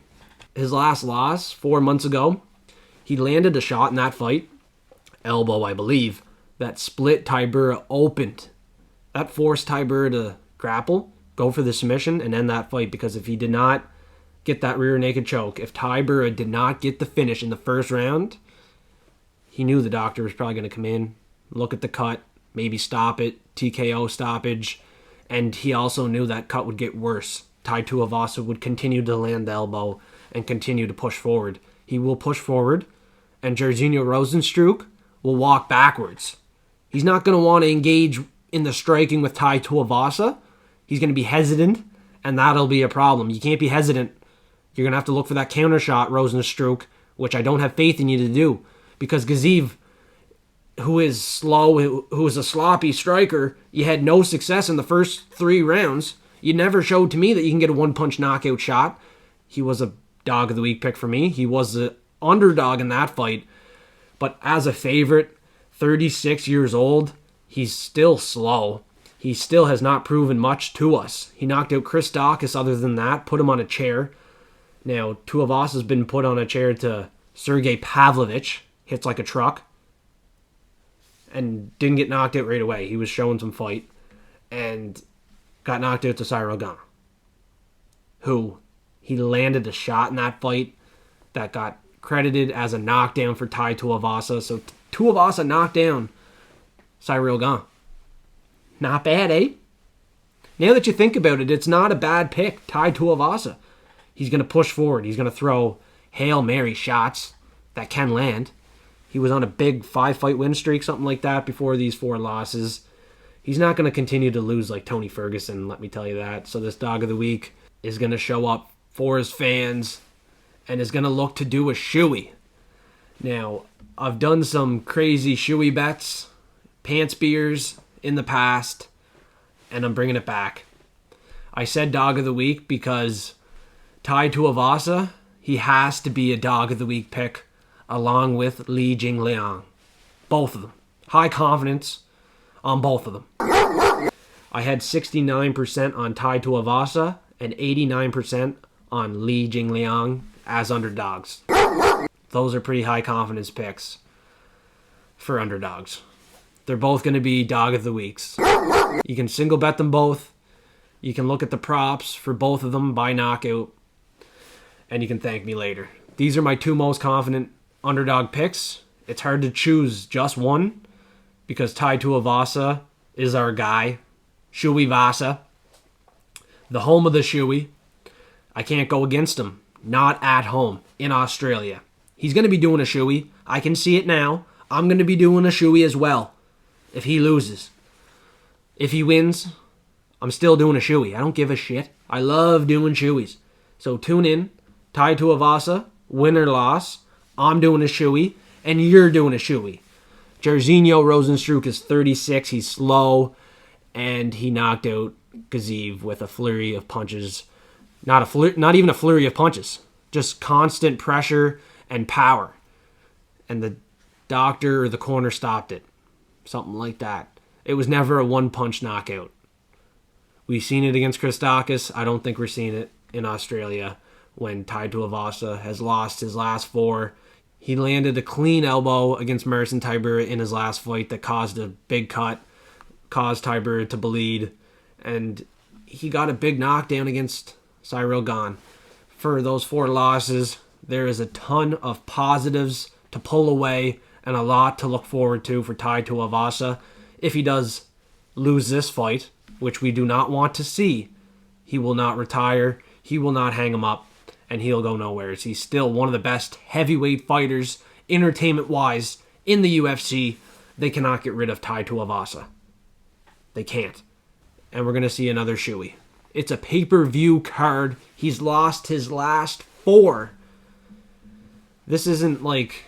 His last loss, 4 months ago, he landed a shot in that fight, elbow, I believe, that split Tybura opened. That forced Tybura to grapple, go for the submission, and end that fight, because if he did not get that rear naked choke, if Tybura did not get the finish in the first round, he knew the doctor was probably going to come in, look at the cut, maybe stop it, TKO stoppage, and he also knew that cut would get worse. Tuivasa would continue to land the elbow and continue to push forward. He will push forward, and Jairzinho Rozenstruik will walk backwards. He's not going to want to engage in the striking with Tuivasa. He's going to be hesitant, and that'll be a problem. You can't be hesitant. You're going to have to look for that counter shot, Rozenstruik, which I don't have faith in you to do, because Gaziev, who is slow, who is a sloppy striker, you had no success in the first 3 rounds. You never showed to me that you can get a one-punch knockout shot. He was a dog of the week pick for me. He was the underdog in that fight. But as a favorite, 36 years old, he's still slow. He still has not proven much to us. He knocked out Chris Dawkins other than that, put him on a chair. Now, Tuivasa has been put on a chair to Sergey Pavlovich, hits like a truck, and didn't get knocked out right away. He was showing some fight, and got knocked out to Cyril Gane, who he landed a shot in that fight that got credited as a knockdown for Tuivasa. So Tuivasa knocked down Cyril Gane. Not bad, eh? Now that you think about it, it's not a bad pick, Tuivasa. He's going to push forward. He's going to throw Hail Mary shots that can land. He was on a big 5-fight win streak, something like that, before these 4 losses. He's not going to continue to lose like Tony Ferguson, let me tell you that. So this dog of the week is going to show up for his fans and is going to look to do a shoey. Now, I've done some crazy shoey bets, pants beers in the past, and I'm bringing it back. I said dog of the week because Tuivasa, he has to be a dog of the week pick along with Jingliang. Both of them. High confidence on both of them. I had 69% on Tuivasa and 89% on Jingliang as underdogs. Those are pretty high confidence picks for underdogs. They're both going to be dog of the weeks. You can single bet them both. You can look at the props for both of them by knockout. And you can thank me later. These are my 2 most confident underdog picks. It's hard to choose just one because Tuivasa is our guy. Tuivasa, the home of the shoey. I can't go against him. Not at home in Australia. He's going to be doing a shoey. I can see it now. I'm going to be doing a shoey as well if he loses. If he wins, I'm still doing a shoey. I don't give a shit. I love doing shoeys. So tune in. Tai Tuivasa, win or loss. I'm doing a shoey, and you're doing a shoey. Jairzinho Rozenstruik is 36. He's slow, and he knocked out Gaziv with a flurry of punches. Not even a flurry of punches. Just constant pressure and power. And the doctor or the corner stopped it. Something like that. It was never a one-punch knockout. We've seen it against Christakis. I don't think we're seeing it in Australia when Tai Tuivasa has lost his last 4. He landed a clean elbow against Marcin Tybura in his last fight that caused a big cut, caused Tybura to bleed, and he got a big knockdown against Cyril Gane. For those 4 losses, there is a ton of positives to pull away and a lot to look forward to for Tai Tuivasa. If he does lose this fight, which we do not want to see, he will not retire, he will not hang him up, and he'll go nowhere. He's still one of the best heavyweight fighters, entertainment-wise, in the UFC. They cannot get rid of Tai Tuivasa. They can't. And we're going to see another shoey. It's a pay-per-view card. He's lost his last 4. This isn't like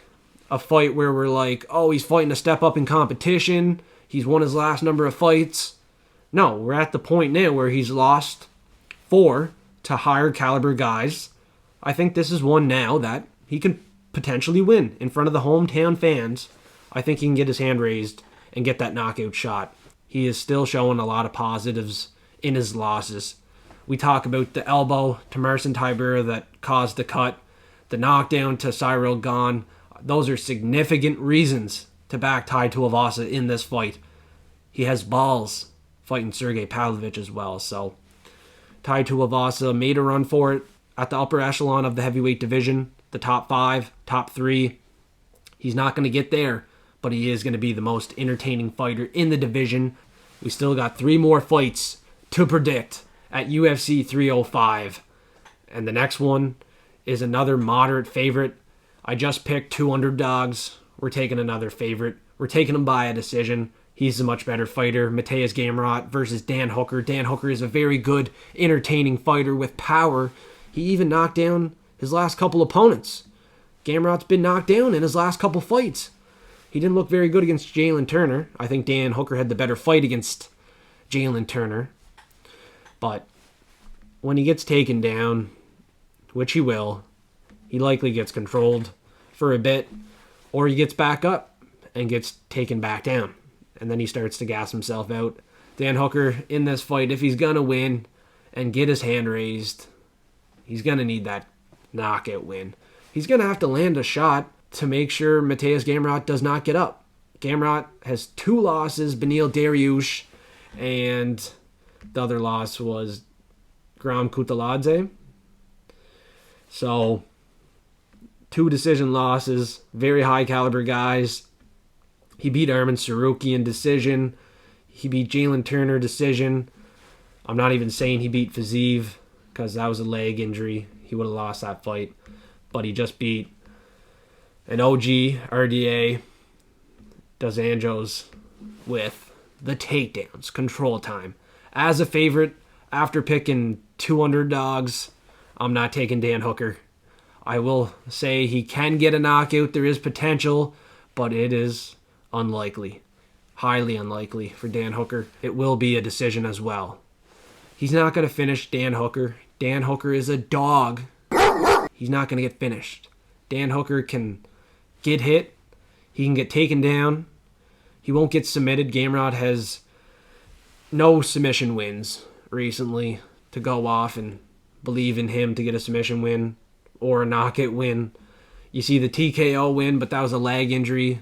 a fight where we're like, oh, he's fighting to step up in competition. He's won his last number of fights. No, we're at the point now where he's lost 4 to higher caliber guys. I think this is one now that he can potentially win in front of the hometown fans. I think he can get his hand raised and get that knockout shot. He is still showing a lot of positives in his losses. We talk about the elbow to Marcin Tybura that caused the cut, the knockdown to Cyril Gane. Those are significant reasons to back Tai Tuivasa in this fight. He has balls fighting Sergey Pavlovich as well. So Tai Tuivasa made a run for it at the upper echelon of the heavyweight division, the top 5, top 3. He's not going to get there, but he is going to be the most entertaining fighter in the division. We still got 3 more fights to predict at UFC 305. And the next one is another moderate favorite. I just picked 2 underdogs. We're taking another favorite. We're taking him by a decision. He's a much better fighter. Mateus Gamrot versus Dan Hooker. Dan Hooker is a very good, entertaining fighter with power. He even knocked down his last couple opponents. Gamrot's been knocked down in his last couple fights. He didn't look very good against Jalen Turner. I think Dan Hooker had the better fight against Jalen Turner. But when he gets taken down, which he will, he likely gets controlled for a bit, or he gets back up and gets taken back down. And then he starts to gas himself out. Dan Hooker, in this fight, if he's going to win and get his hand raised, he's going to need that knockout win. He's going to have to land a shot to make sure Mateus Gamrot does not get up. Gamrot has 2 losses, Beneil Dariush, and the other loss was Gram Kutaladze. So 2 decision losses, very high caliber guys. He beat Arman Saruki in decision. He beat Jalen Turner decision. I'm not even saying he beat Fiziev because that was a leg injury. He would have lost that fight. But he just beat an OG RDA Dos Anjos with the takedowns, control time. As a favorite, after picking 2 underdogs, I'm not taking Dan Hooker. I will say he can get a knockout. There is potential, but it is unlikely. Highly unlikely for Dan Hooker. It will be a decision as well. He's not going to finish Dan Hooker. Dan Hooker is a dog. He's not going to get finished. Dan Hooker can get hit. He can get taken down. He won't get submitted. Gamrot has no submission wins recently to go off and believe in him to get a submission win or a knockout win. You see the TKO win, but that was a leg injury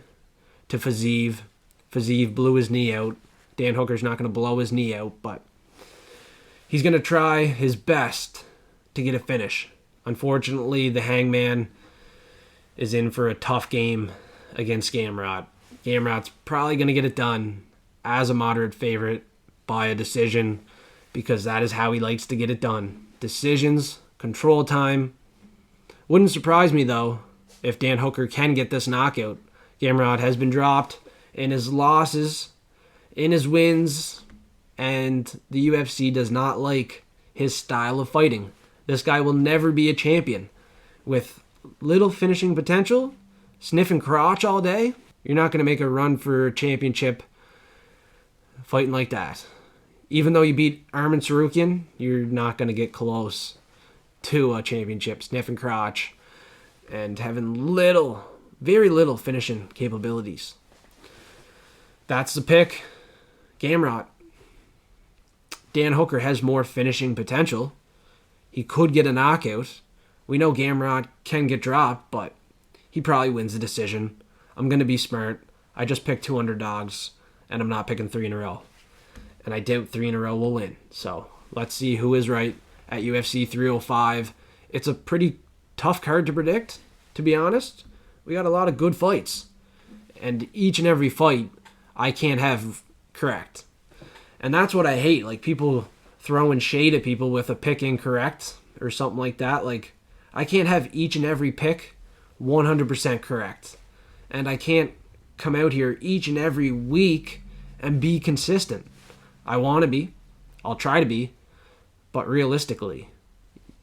to Fiziev. Fiziev blew his knee out. Dan Hooker's not going to blow his knee out, but he's going to try his best to get a finish. Unfortunately, the Hangman is in for a tough game against Gamrot. Gamrot's probably going to get it done as a moderate favorite by a decision because that is how he likes to get it done. Decisions, control time. Wouldn't surprise me, though, if Dan Hooker can get this knockout. Gamrot has been dropped in his losses, in his wins. and the UFC does not like his style of fighting. This guy will never be a champion. With little finishing potential, sniffing crotch all day, you're not going to make a run for a championship fighting like that. Even though you beat Arman Tsarukyan, you're not going to get close to a championship. Sniffing crotch and having very little finishing capabilities. That's the pick. Gamrot. Dan Hooker has more finishing potential. He could get a knockout. We know Gamrot can get dropped, but he probably wins the decision. I'm going to be smart. I just picked 2 underdogs, and I'm not picking 3 in a row. And I doubt 3 in a row will win. So let's see who is right at UFC 305. It's a pretty tough card to predict, to be honest. We got a lot of good fights. And each and every fight, I can't have correct. And that's what I hate. Like, people throwing shade at people with a pick incorrect or something like that. Like, I can't have each and every pick 100% correct. And I can't come out here each and every week and be consistent. I want to be. I'll try to be. But realistically,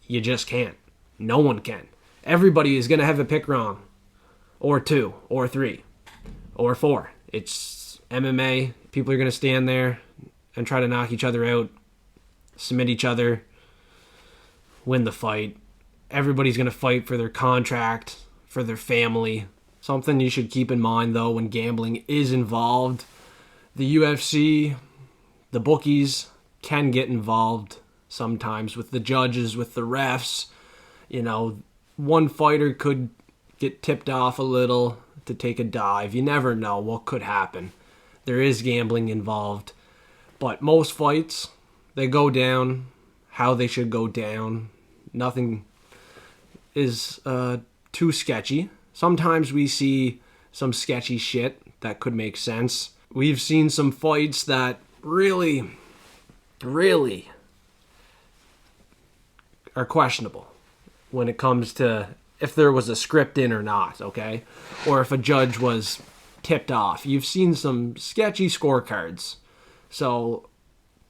you just can't. No one can. Everybody is going to have a pick wrong. Or 2. Or 3. Or 4. It's MMA. People are going to stand there and try to knock each other out. Submit each other. Win the fight. Everybody's going to fight for their contract. For their family. Something you should keep in mind, though, when gambling is involved. The UFC, the bookies can get involved sometimes with the judges, with the refs. You know, one fighter could get tipped off a little to take a dive. You never know what could happen. There is gambling involved. But most fights, they go down how they should go down. Nothing is too sketchy. Sometimes we see some sketchy shit that could make sense. We've seen some fights that really are questionable when it comes to if there was a script in or not, okay? Or if a judge was tipped off. You've seen some sketchy scorecards. So,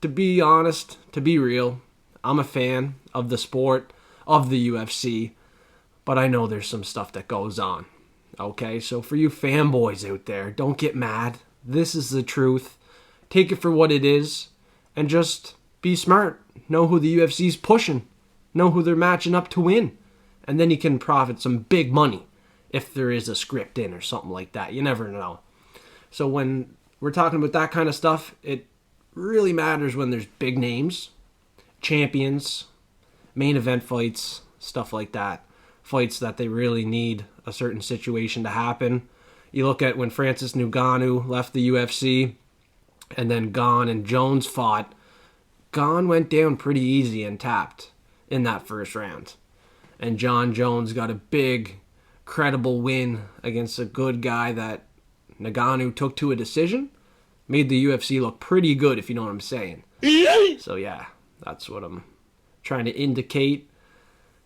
to be honest, to be real, I'm a fan of the sport, of the UFC, but I know there's some stuff that goes on, okay? So for you fanboys out there, don't get mad. This is the truth. Take it for what it is, and just be smart. Know who the UFC's pushing. Know who they're matching up to win. And then you can profit some big money if there is a script in or something like that. You never know. So when we're talking about that kind of stuff, it really matters when there's big names, champions, main event fights, stuff like that. Fights that they really need a certain situation to happen. You look at when Francis Ngannou left the UFC and then Gane and Jones fought. Gane went down pretty easy and tapped in that first round. And John Jones got a big, credible win against a good guy that Ngannou took to a decision. Made the UFC look pretty good, if you know what I'm saying. So yeah, that's what I'm trying to indicate.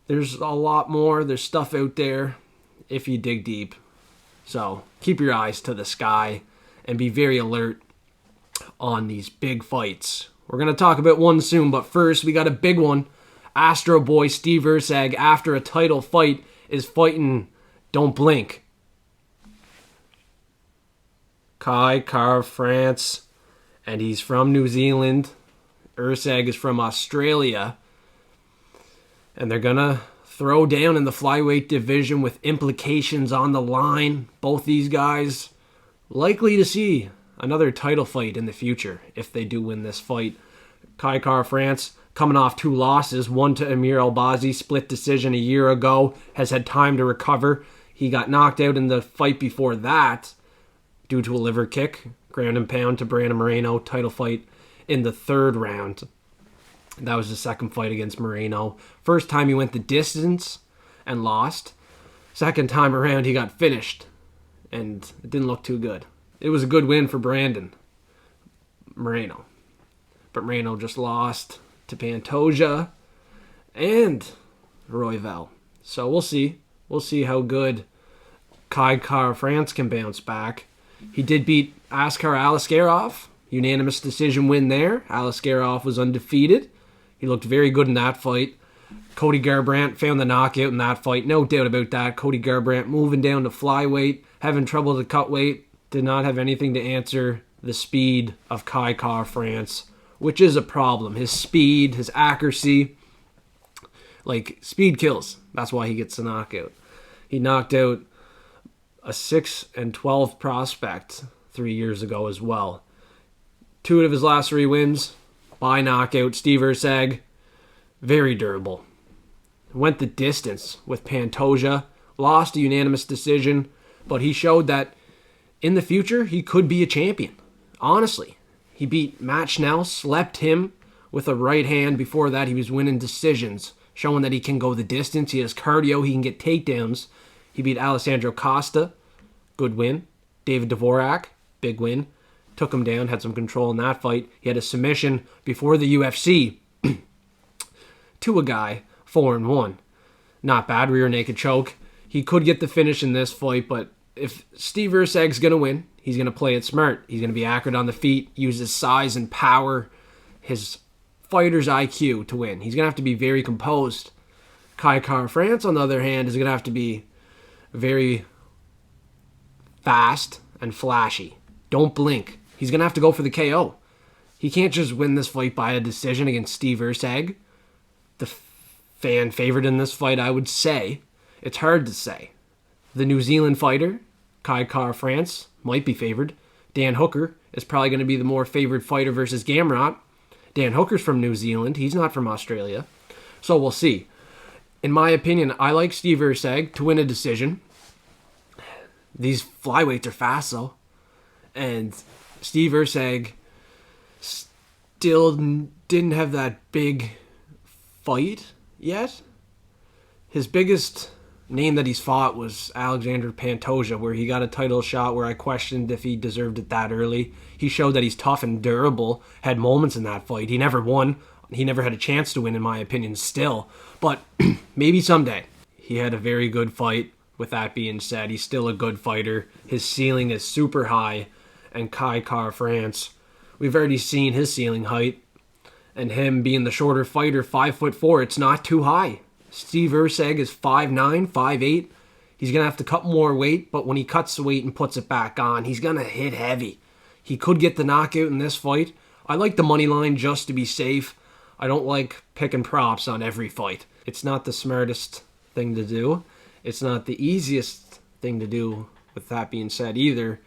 There's a lot more. There's stuff out there if you dig deep. So keep your eyes to the sky and be very alert on these big fights. We're going to talk about one soon, but first we got a big one. Astro Boy Steve Erceg, after a title fight, is fighting Don't Blink. Kai Kara France, and he's from New Zealand. Erceg is from Australia. And they're going to throw down in the flyweight division with implications on the line. Both these guys likely to see another title fight in the future if they do win this fight. Kai Kara France, coming off 2 losses, one to Amir Albazi, split decision a year ago, has had time to recover. He got knocked out in the fight before that due to a liver kick, ground and pound to Brandon Moreno, title fight in the 3rd round. That was the second fight against Moreno. First time he went the distance and lost. Second time around he got finished and it didn't look too good. It was a good win for Brandon Moreno. But Moreno just lost to Pantoja and Royval. So we'll see. We'll see how good Kai Kara France can bounce back. He did beat Askar Alaskarov. Unanimous decision win there. Aliskerov was undefeated. He looked very good in that fight. Cody Garbrandt found the knockout in that fight. No doubt about that. Cody Garbrandt moving down to flyweight, having trouble to cut weight. Did not have anything to answer the speed of Kai Kara-France, which is a problem. His speed, his accuracy, speed kills. That's why he gets the knockout. He knocked out a 6-12 prospect 3 years ago as well. 2 of his last 3 wins by knockout. Steve Erceg, very durable. Went the distance with Pantoja. Lost a unanimous decision, but he showed that in the future he could be a champion. Honestly, he beat Matt Schnell, slept him with a right hand. Before that, he was winning decisions, showing that he can go the distance. He has cardio. He can get takedowns. He beat Alessandro Costa. Good win. David Dvorak. Big win. Took him down. Had some control in that fight. He had a submission before the UFC to a guy, 4-1. Not bad. Rear naked choke. He could get the finish in this fight, but if Steve Erceg's going to win, he's going to play it smart. He's going to be accurate on the feet, use his size and power, his fighter's IQ to win. He's going to have to be very composed. Kai Kara-France, on the other hand, is going to have to be very fast and flashy. Don't blink. He's going to have to go for the KO. He can't just win this fight by a decision against Steve Erceg, the fan favorite in this fight, I would say. It's hard to say. The New Zealand fighter, Kai Kara-France, might be favored. Dan Hooker is probably going to be the more favored fighter versus Gamrot. Dan Hooker's from New Zealand. He's not from Australia. So we'll see. In my opinion, I like Steve Erceg to win a decision. These flyweights are fast, though. And Steve Erceg still didn't have that big fight yet. His biggest name that he's fought was Alexander Pantoja, where he got a title shot where I questioned if he deserved it that early. He showed that he's tough and durable, had moments in that fight. He never won. He never had a chance to win, in my opinion, still. But maybe someday. He had a very good fight. With that being said, he's still a good fighter. His ceiling is super high. And Kai Kara-France, we've already seen his ceiling height. And him being the shorter fighter, 5'4", it's not too high. Steve Erceg is 5'9", 5'8". He's going to have to cut more weight, but when he cuts the weight and puts it back on, he's going to hit heavy. He could get the knockout in this fight. I like the money line just to be safe. I don't like picking props on every fight. It's not the smartest thing to do. It's not the easiest thing to do, with that being said, either.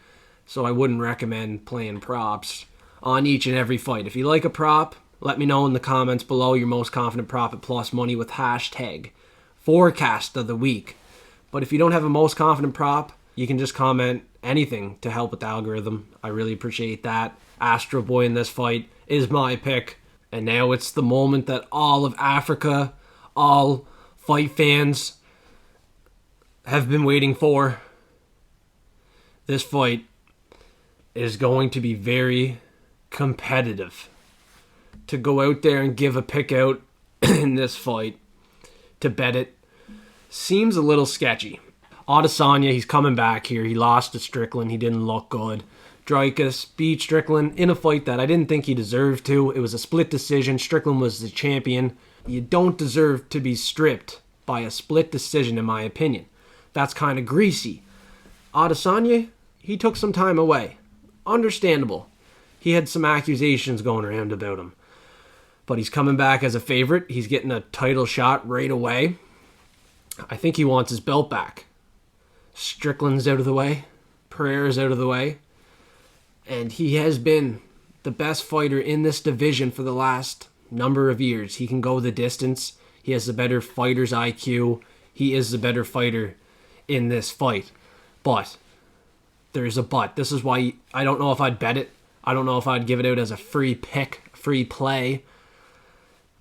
So I wouldn't recommend playing props on each and every fight. If you like a prop, let me know in the comments below your most confident prop at Plus Money with hashtag forecast of the week. But if you don't have a most confident prop, you can just comment anything to help with the algorithm. I really appreciate that. Astro Boy in this fight is my pick. And now it's the moment that all of Africa, all fight fans have been waiting for. This fight is going to be very competitive. To go out there and give a pick out in this fight, to bet it, seems a little sketchy. Adesanya, he's coming back here. He lost to Strickland. He didn't look good. Dricus beat Strickland in a fight that I didn't think he deserved to. It was a split decision. Strickland was the champion. You don't deserve to be stripped by a split decision, in my opinion. That's kind of greasy. Adesanya, he took some time away. Understandable. He had some accusations going around about him. But he's coming back as a favorite. He's getting a title shot right away. I think he wants his belt back. Strickland's out of the way. Pereira's out of the way. And he has been the best fighter in this division for the last number of years. He can go the distance. He has the better fighter's IQ. He is the better fighter in this fight. But there's a but. This is why I don't know if I'd bet it. I don't know if I'd give it out as a free pick, free play.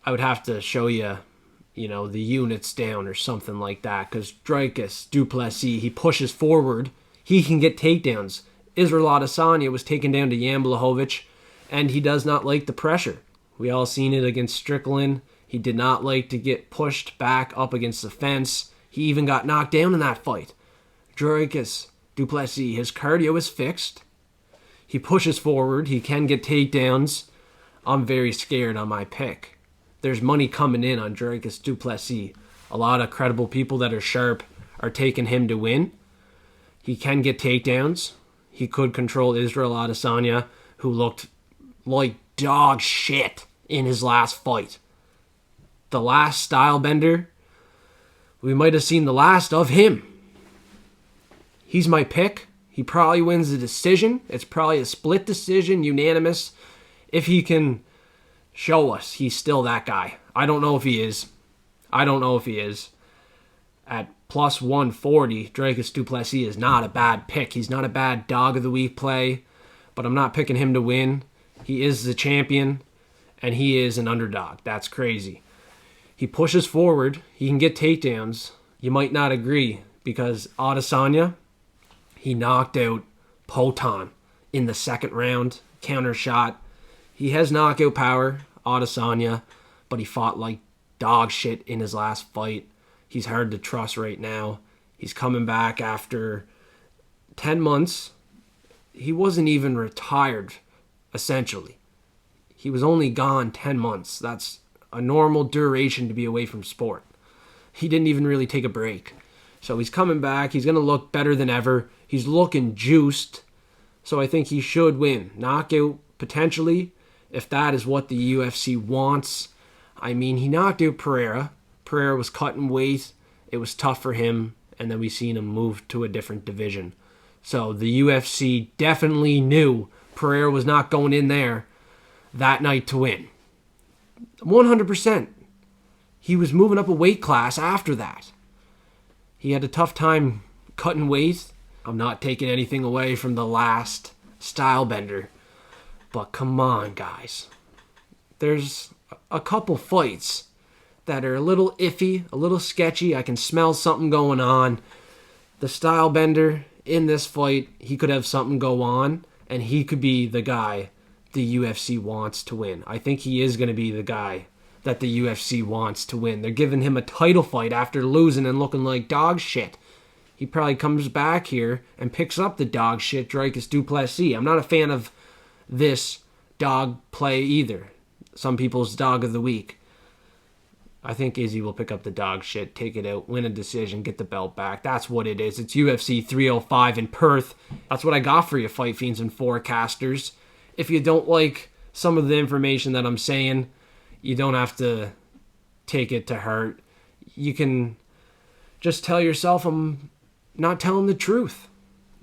I would have to show you, the units down or something like that. Because Dricus, Plessis, he pushes forward. He can get takedowns. Israel Adesanya was taken down to Jan Blachowicz, and he does not like the pressure. We all seen it against Strickland. He did not like to get pushed back up against the fence. He even got knocked down in that fight. Dricus, Plessis, his cardio is fixed. He pushes forward. He can get takedowns. I'm very scared on my pick. There's money coming in on Dricus du Plessis. A lot of credible people that are sharp are taking him to win. He can get takedowns. He could control Israel Adesanya, who looked like dog shit in his last fight. The last style bender, we might have seen the last of him. He's my pick. He probably wins the decision. It's probably a split decision, unanimous. If he can show us he's still that guy. I don't know if he is. At plus 140, Dricus du Plessis is not a bad pick. He's not a bad dog of the week play, but I'm not picking him to win. He is the champion, and he is an underdog. That's crazy. He pushes forward. He can get takedowns. You might not agree, because Adesanya, he knocked out Potan in the second round, counter shot. He has knockout power, Adesanya, but he fought like dog shit in his last fight. He's hard to trust right now. He's coming back after 10 months. He wasn't even retired, essentially. He was only gone 10 months. That's a normal duration to be away from sport. He didn't even really take a break. So he's coming back. He's going to look better than ever. He's looking juiced. So I think he should win. Knockout, potentially, if that is what the UFC wants. I mean, he knocked out Pereira. Pereira was cutting weight. It was tough for him. And then we seen him move to a different division. So the UFC definitely knew Pereira was not going in there that night to win. 100%. He was moving up a weight class after that. He had a tough time cutting weight. I'm not taking anything away from the last style bender. But come on, guys. There's a couple fights that are a little iffy, a little sketchy. I can smell something going on. The style bender in this fight, he could have something go on, and he could be the guy the UFC wants to win. I think he is going to be the guy that the UFC wants to win. They're giving him a title fight after losing and looking like dog shit. He probably comes back here and picks up the dog shit Dricus du Plessis. I'm not a fan of this dog play either. Some people's dog of the week. I think Izzy will pick up the dog shit, take it out, win a decision, get the belt back. That's what it is. It's UFC 305 in Perth. That's what I got for you, Fight Fiends and forecasters. If you don't like some of the information that I'm saying, you don't have to take it to heart. You can just tell yourself I'm not telling the truth.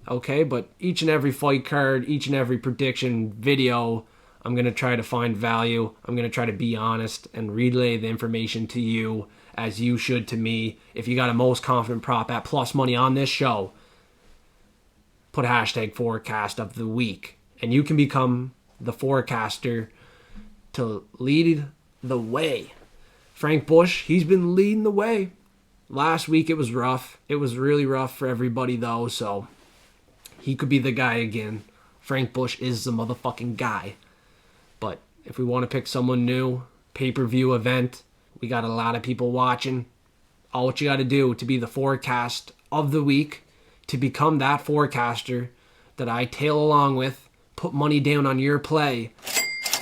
Okay, but each and every fight card, each and every prediction video, I'm going to try to find value. I'm going to try to be honest and relay the information to you as you should to me. If you got a most confident prop at plus money on this show, put hashtag forecast of the week. And you can become the forecaster to lead the way. Frank Bush, he's been leading the way. Last week it was rough. It was really rough for everybody though, so he could be the guy again. Frank Bush is the motherfucking guy. But if we want to pick someone new, pay-per-view event, we got a lot of people watching. All what you got to do to be the forecast of the week, to become that forecaster that I tail along with, put money down on your play.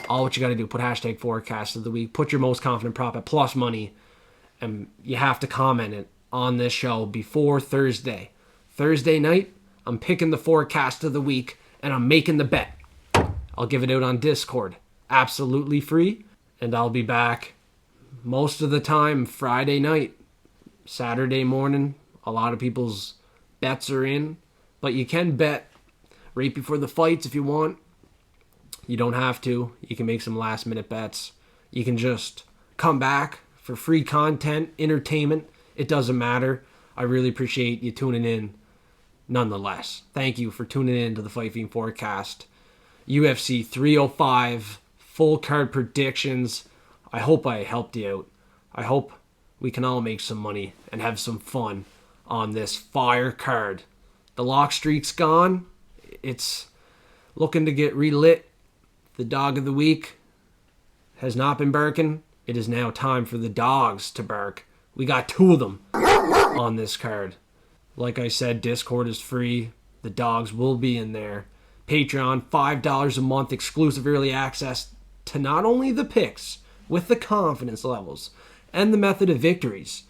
All what you got to do, put hashtag forecast of the week, put your most confident prop at plus money, and you have to comment it on this show before Thursday. Thursday night, I'm picking the forecast of the week, and I'm making the bet. I'll give it out on Discord. Absolutely free. And I'll be back most of the time Friday night. Saturday morning, a lot of people's bets are in. But you can bet right before the fights if you want. You don't have to. You can make some last minute bets. You can just come back for free content, entertainment. It doesn't matter. I really appreciate you tuning in nonetheless. Thank you for tuning in to the Fight Fiend Forecast. UFC 305 full card predictions. I hope I helped you out. I hope we can all make some money and have some fun on this fire card. The lock streak's gone. It's looking to get relit. The dog of the week has not been barking. It is now time for the dogs to bark. We got two of them on this card. Like I said, Discord is free. The dogs will be in there. Patreon, $5 a month, exclusive early access to not only the picks with the confidence levels and the method of victories,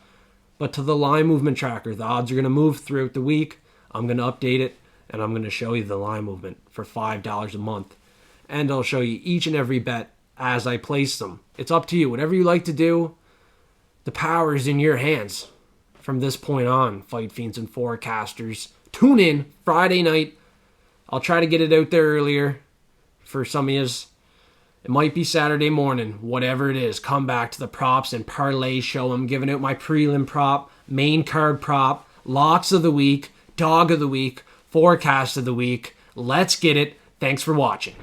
but to the line movement tracker. The odds are going to move throughout the week. I'm going to update it, and I'm going to show you the line movement for $5 a month. And I'll show you each and every bet as I place them. It's up to you. Whatever you like to do, the power is in your hands. From this point on, Fight Fiends and forecasters, tune in Friday night. I'll try to get it out there earlier for some of yous. It might be Saturday morning, whatever it is. Come back to the props and parlay show. I'm giving out my prelim prop, main card prop, locks of the week, dog of the week, forecast of the week. Let's get it. Thanks for watching.